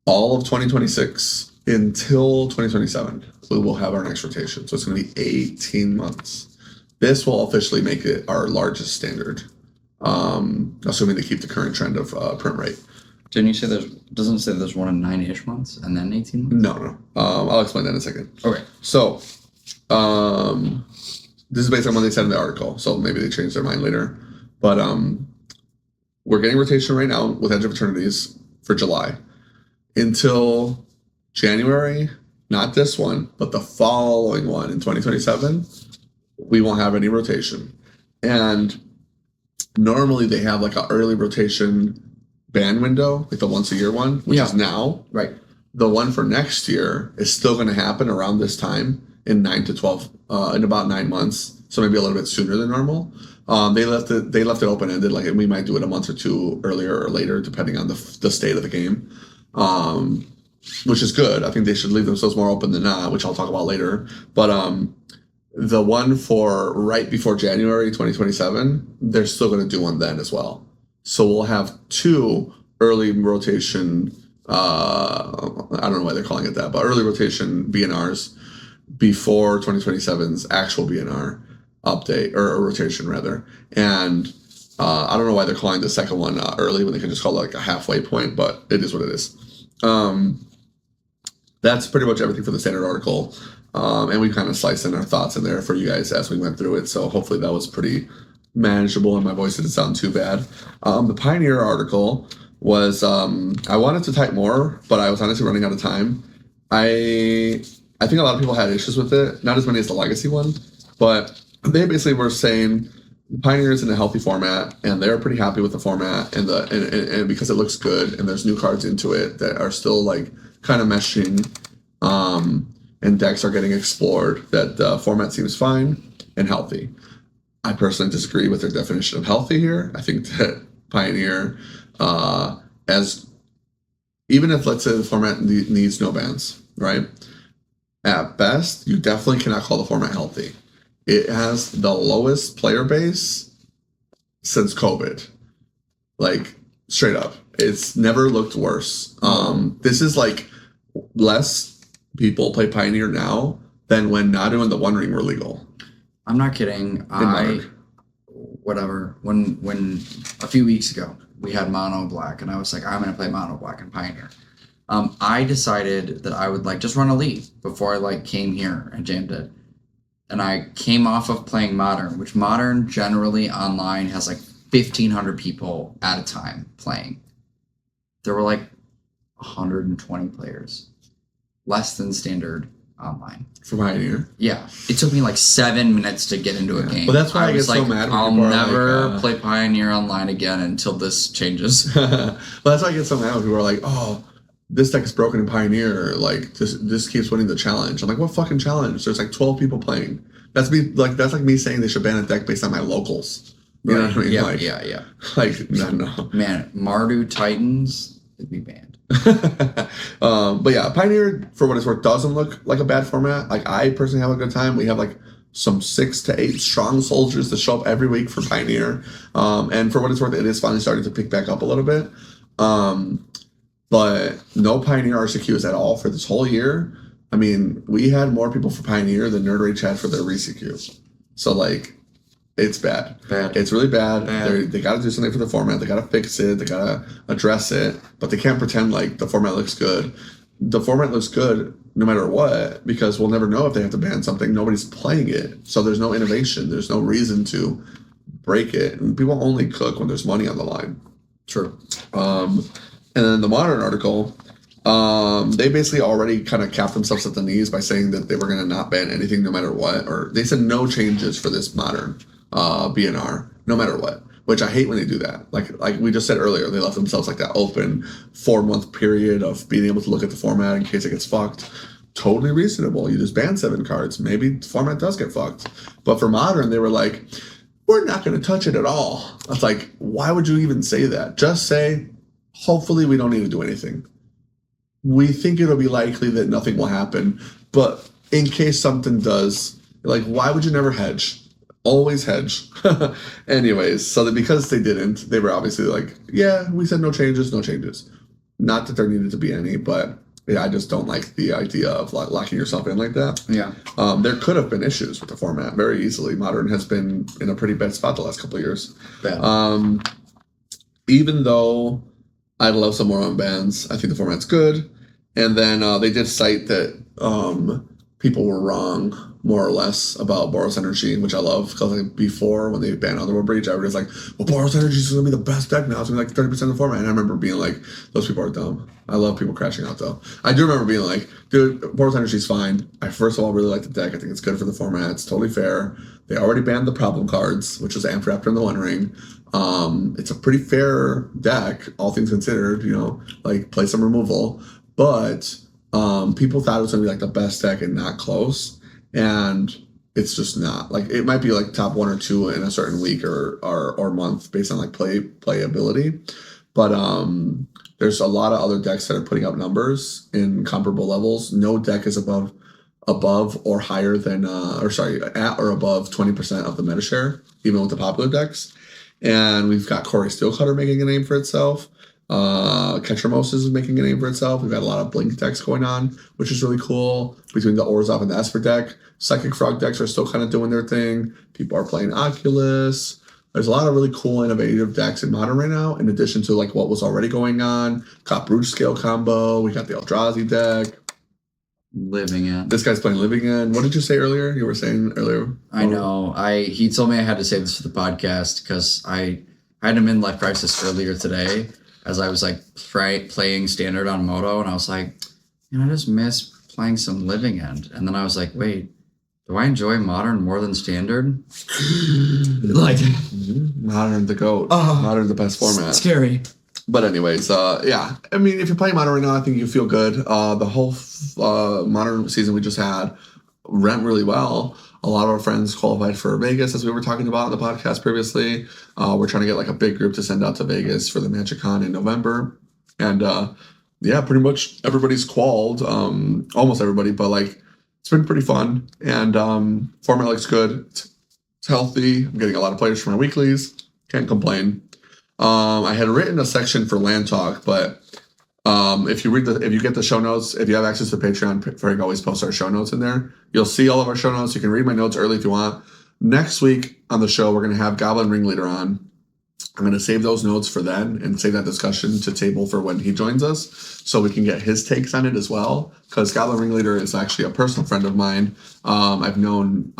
All of 2026 until 2027, we will have our next rotation. So it's going to be 18 months. This will officially make it our largest standard, assuming they keep the current trend of print rate. Didn't you say doesn't it say there's one in 9-ish months and then 18 months? No. I'll explain that in a second. Okay. So, this is based on what they said in the article, so maybe they change their mind later. But we're getting rotation right now with Edge of Eternities for July until January. Not this one, but the following one in 2027. We won't have any rotation, and normally they have like an early rotation ban window, like the once a year one, which is now. Right. The one for next year is still going to happen around this time in 9 to 12, in about 9 months. So maybe a little bit sooner than normal. They left it open ended, like we might do it a month or two earlier or later, depending on the state of the game, which is good. I think they should leave themselves more open than not, which I'll talk about later. But the one for right before January 2027, they're still going to do one then as well. So we'll have 2 early rotation. I don't know why they're calling it that, but early rotation BNRs before 2027's actual BNR update or rotation rather. And I don't know why they're calling the second one early when they can just call it like a halfway point, but it is what it is. That's pretty much everything for the standard article. And we kind of sliced in our thoughts in there for you guys as we went through it. So hopefully that was pretty manageable and my voice didn't sound too bad. The Pioneer article was, I wanted to type more, but I was honestly running out of time. I think a lot of people had issues with it, not as many as the Legacy one, but they basically were saying Pioneer is in a healthy format, and they're pretty happy with the format, and because it looks good, and there's new cards into it that are still like kind of meshing, and decks are getting explored, that the format seems fine and healthy. I personally disagree with their definition of healthy here. I think that Pioneer, as even if let's say the format needs no bans, right? At best, you definitely cannot call the format healthy. It has the lowest player base since COVID. Like, straight up. It's never looked worse. This is like less people play Pioneer now than when Nadu and the One Ring were legal. I'm not kidding. When a few weeks ago we had Mono Black, and I was like, I'm gonna play Mono Black and Pioneer. I decided that I would like just run a league before I like came here and jammed it. And I came off of playing Modern, which Modern generally online has like 1,500 people at a time playing. There were like 120 players, less than standard online. For Pioneer? Yeah. It took me like 7 minutes to get into a game. Well, that's why I get so mad when I'll people are never like, play Pioneer online again until this changes. Well, that's why I get so mad when people are like, oh, this deck is broken in Pioneer. Like, this keeps winning the challenge. I'm like, what fucking challenge? There's like 12 people playing. That's like me saying they should ban a deck based on my locals. You know what I mean? Yeah, like, yeah. Like, no. Man, Mardu Titans, they'd be banned. But yeah, Pioneer, for what it's worth, doesn't look like a bad format. Like, I personally have a good time. We have like some 6 to 8 strong soldiers that show up every week for Pioneer. And for what it's worth, it is finally starting to pick back up a little bit. But no Pioneer RCQs at all for this whole year. I mean, we had more people for Pioneer than Nerd Rage had for their RCQ. So, like, It's bad. Bad. It's really bad. Bad. They got to do something for the format. They got to fix it. They got to address it. But they can't pretend like the format looks good. The format looks good no matter what, because we'll never know if they have to ban something. Nobody's playing it. So there's no innovation. There's no reason to break it. And people only cook when there's money on the line. True. And then the Modern article, they basically already kind of capped themselves at the knees by saying that they were going to not ban anything no matter what. Or they said no changes for this Modern BNR, no matter what. Which I hate when they do that. Like we just said earlier, they left themselves like that open 4-month period of being able to look at the format in case it gets fucked. Totally reasonable. You just ban 7 cards. Maybe the format does get fucked. But for Modern, they were like, we're not going to touch it at all. It's like, why would you even say that? Just say, hopefully we don't need to do anything. We think it'll be likely that nothing will happen. But in case something does, like, why would you never hedge? Always hedge. Anyways, so that because they didn't, they were obviously like, yeah, we said no changes, no changes. Not that there needed to be any, but yeah, I just don't like the idea of like locking yourself in like that. Yeah. There could have been issues with the format very easily. Modern has been in a pretty bad spot the last couple of years. Bad. Even though I'd love some more unbans, I think the format's good. And then they did cite that people were wrong, more or less, about Boros Energy, which I love, because like before, when they banned Underworld Breach, everybody's like, well, Boros Energy is going to be the best deck now. It's going to be like 30% of the format. And I remember being like, those people are dumb. I love people crashing out, though. I do remember being like, dude, Boros Energy is fine. I, first of all, really like the deck. I think it's good for the format. It's totally fair. They already banned the problem cards, which was Amped Raptor and the One Ring. It's a pretty fair deck, all things considered, you know, like play some removal. But people thought it was going to be like the best deck and not close. And it's just not. Like, it might be like top 1 or 2 in a certain week or month based on like playability. But there's a lot of other decks that are putting up numbers in comparable levels. No deck is above or higher than at or above 20% of the meta share, even with the popular decks. And we've got Corey Steelcutter making a name for itself. Ketramoses is making a name for itself. We've got a lot of Blink decks going on, which is really cool. Between the Orzhov and the Esper deck, Psychic Frog decks are still kind of doing their thing. People are playing Oculus. There's a lot of really cool, innovative decks in Modern right now, in addition to like what was already going on. Got Brute Scale combo. We got the Eldrazi deck. Living End. This guy's playing Living End. What did you say earlier? You were saying earlier. I know. He told me I had to say this for the podcast because I had him in Life Crisis earlier today as I was like playing Standard on Moto, and I was like, I just miss playing some Living End. And then I was like, wait, do I enjoy Modern more than Standard? Like Modern the GOAT. Modern the best format. Scary. But anyways, yeah. I mean, if you're playing Modern right now, I think you feel good. The whole Modern season we just had went really well. A lot of our friends qualified for Vegas, as we were talking about on the podcast previously. We're trying to get like a big group to send out to Vegas for the MagicCon in November. And yeah, pretty much everybody's qualled. Almost everybody, but like it's been pretty fun. And format looks good. It's healthy. I'm getting a lot of players for my weeklies. Can't complain. I had written a section for Land Talk, but if you get the show notes, if you have access to Patreon, Ferg always posts our show notes in there. You'll see all of our show notes. You can read my notes early if you want. Next week on the show, we're going to have Goblin Ringleader on. I'm going to save those notes for then and save that discussion to table for when he joins us so we can get his takes on it as well, because Goblin Ringleader is actually a personal friend of mine. I've known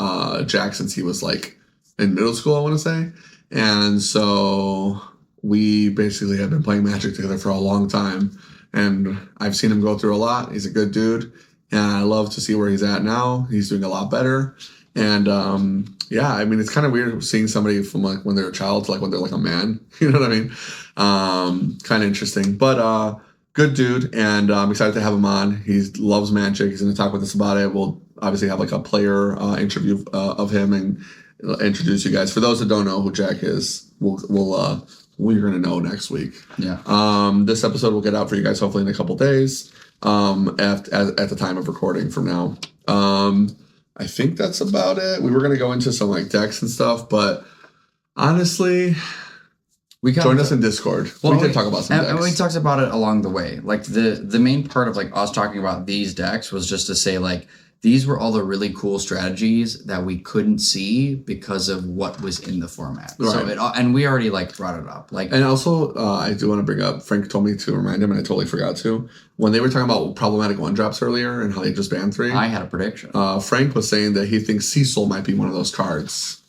Jack since he was like in middle school, I want to say. And so we basically have been playing Magic together for a long time. And I've seen him go through a lot. He's a good dude. And I love to see where he's at now. He's doing a lot better. And yeah, I mean, it's kind of weird seeing somebody from like when they're a child to like when they're like a man. You know what I mean? Kind of interesting. But good dude. And I'm excited to have him on. He loves Magic. He's going to talk with us about it. We'll obviously have like a player interview of him and introduce you guys. For those that don't know who Jack is, we're going to know next week. Yeah. This episode will get out for you guys hopefully in a couple days at the time of recording from now. I think that's about it. We were going to go into some like decks and stuff, but honestly, join us in Discord. We did talk about some decks. And we talked about it along the way. Like the main part of like us talking about these decks was just to say like these were all the really cool strategies that we couldn't see because of what was in the format. Right. So and we already like brought it up. Like, and also, I do want to bring up, Frank told me to remind him, and I totally forgot to. When they were talking about problematic one drops earlier and how they just banned 3, I had a prediction. Frank was saying that he thinks Cecil might be one of those cards.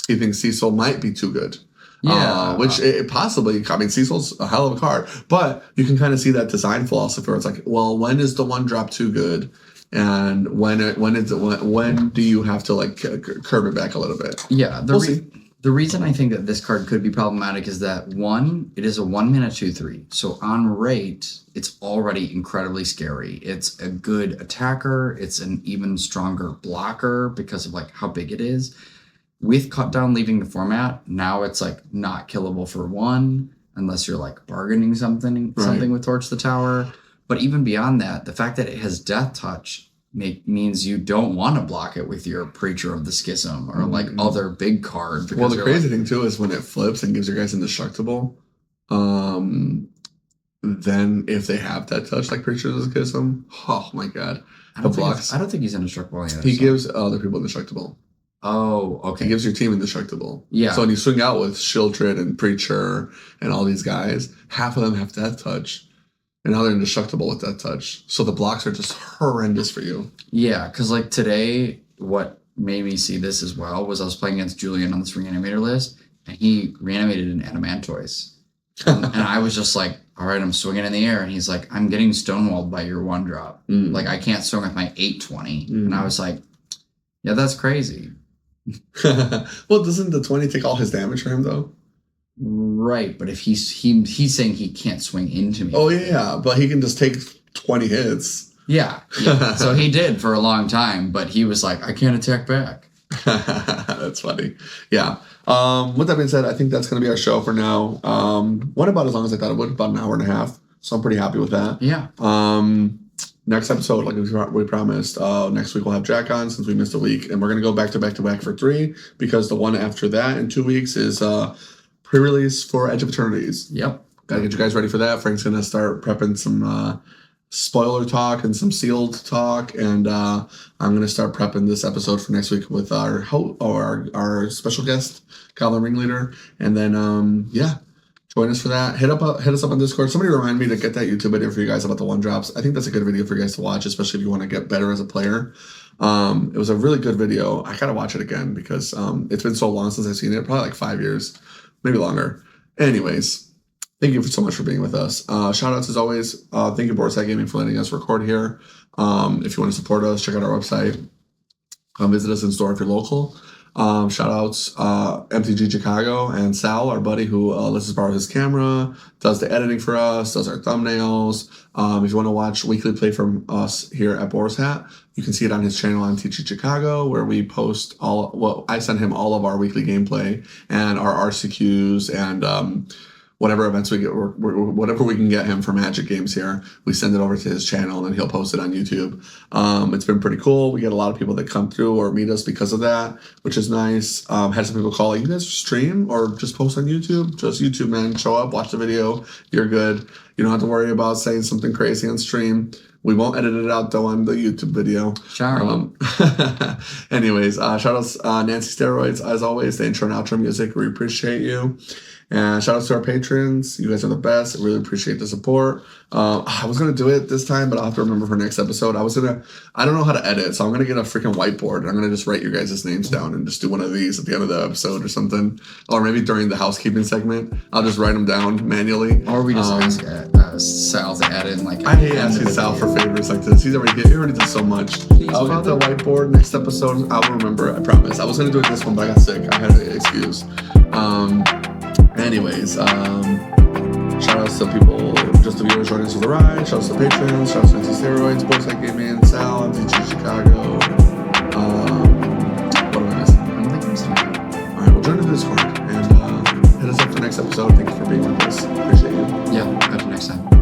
He thinks Cecil might be too good. Yeah. Which it possibly, I mean, Cecil's a hell of a card, but you can kind of see that design philosophy where it's like, well, when is the one drop too good? And when do you have to like curb it back a little bit? Yeah. We'll see. The reason I think that this card could be problematic is that, one, it is a 1 mana 2/3. So on rate, it's already incredibly scary. It's a good attacker. It's an even stronger blocker because of like how big it is. With Cut Down leaving the format, now it's like not killable for 1 unless you're like bargaining something with Torch the Tower. But even beyond that, the fact that it has Death Touch means you don't want to block it with your Preacher of the Schism or like other big card. Well, the crazy thing too is when it flips and gives your guys indestructible, then if they have that touch like Preacher of the Schism, oh my god. I don't think he's indestructible either. He gives other people indestructible. Oh, okay. He gives your team indestructible. Yeah. So when you swing out with Shieldred and Preacher and all these guys, half of them have Death Touch. And now they're indestructible with Death Touch. So the blocks are just horrendous for you. Yeah, because like today, what made me see this as well was I was playing against Julian on this reanimator list, and he reanimated an Adamantoise. And I was just like, all right, I'm swinging in the air. And he's like, I'm getting stonewalled by your 1-drop. Like, I can't swing with my 8/20. And I was like, yeah, that's crazy. Well, doesn't the 20 take all his damage for him, though? Right, but if he's saying he can't swing into me. Oh, yeah, but he can just take 20 hits. Yeah. So he did for a long time, but he was like, I can't attack back. That's funny. Yeah. With that being said, I think that's going to be our show for now. Went about as long as I thought it would, about an hour and a half. So I'm pretty happy with that. Yeah. Next episode, like we promised, next week we'll have Jack on since we missed a week. And we're going to go back to back for 3 because the one after that in 2 weeks is pre-release for Edge of Eternities. Yep. Gotta get you guys ready for that. Frank's going to start prepping some spoiler talk and some sealed talk. And I'm going to start prepping this episode for next week with our special guest, Goblin Ringleader. And then, join us for that. Hit us up on Discord. Somebody remind me to get that YouTube video for you guys about the 1-drops. I think that's a good video for you guys to watch, especially if you want to get better as a player. It was a really good video. I gotta watch it again because it's been so long since I've seen it. Probably like 5 years, maybe longer. Anyways, thank you so much for being with us. Shout outs as always. Thank you, Boardside Gaming, for letting us record here. If you want to support us, check out our website. Visit us in store if you're local. Shout outs MTG Chicago and Sal, our buddy who lets us borrow his camera, does the editing for us, does our thumbnails. If you want to watch weekly play from us here at Boar's Hat, you can see it on his channel on TG Chicago, where we post I send him all of our weekly gameplay and our RCQs and whatever events we get, whatever we can get him for Magic games here, we send it over to his channel and then he'll post it on YouTube. It's been pretty cool. We get a lot of people that come through or meet us because of that, which is nice. Had some people call, you guys stream or just post on YouTube? Just YouTube, man. Show up, watch the video. You're good. You don't have to worry about saying something crazy on stream. We won't edit it out though on the YouTube video. Sure. Anyways, shout outs Nancy Steroids as always. The intro and outro music. We appreciate you. And shout out to our patrons. You guys are the best. I really appreciate the support. I was going to do it this time, but I'll have to remember for next episode. I don't know how to edit, so I'm going to get a freaking whiteboard. I'm going to just write your guys' names down and just do one of these at the end of the episode or something. Or maybe during the housekeeping segment, I'll just write them down manually. Or we just ask Sal to add in like... I hate asking Sal for favors like this. He already does so much. I'll get the whiteboard next episode. I will remember, I promise. I was going to do it this one, but I got sick. I had an excuse. Anyways, shout outs to people, just the viewers joining us for the ride. Shout outs to patrons. Shout outs to Steroids, Boardside Gaming, Sal, MTG Chicago. What am I missing? I don't think I'm missing. All right, well, join the Discord and hit us up for next episode. Thank you for being with us. Appreciate you. Yeah, catch you next time.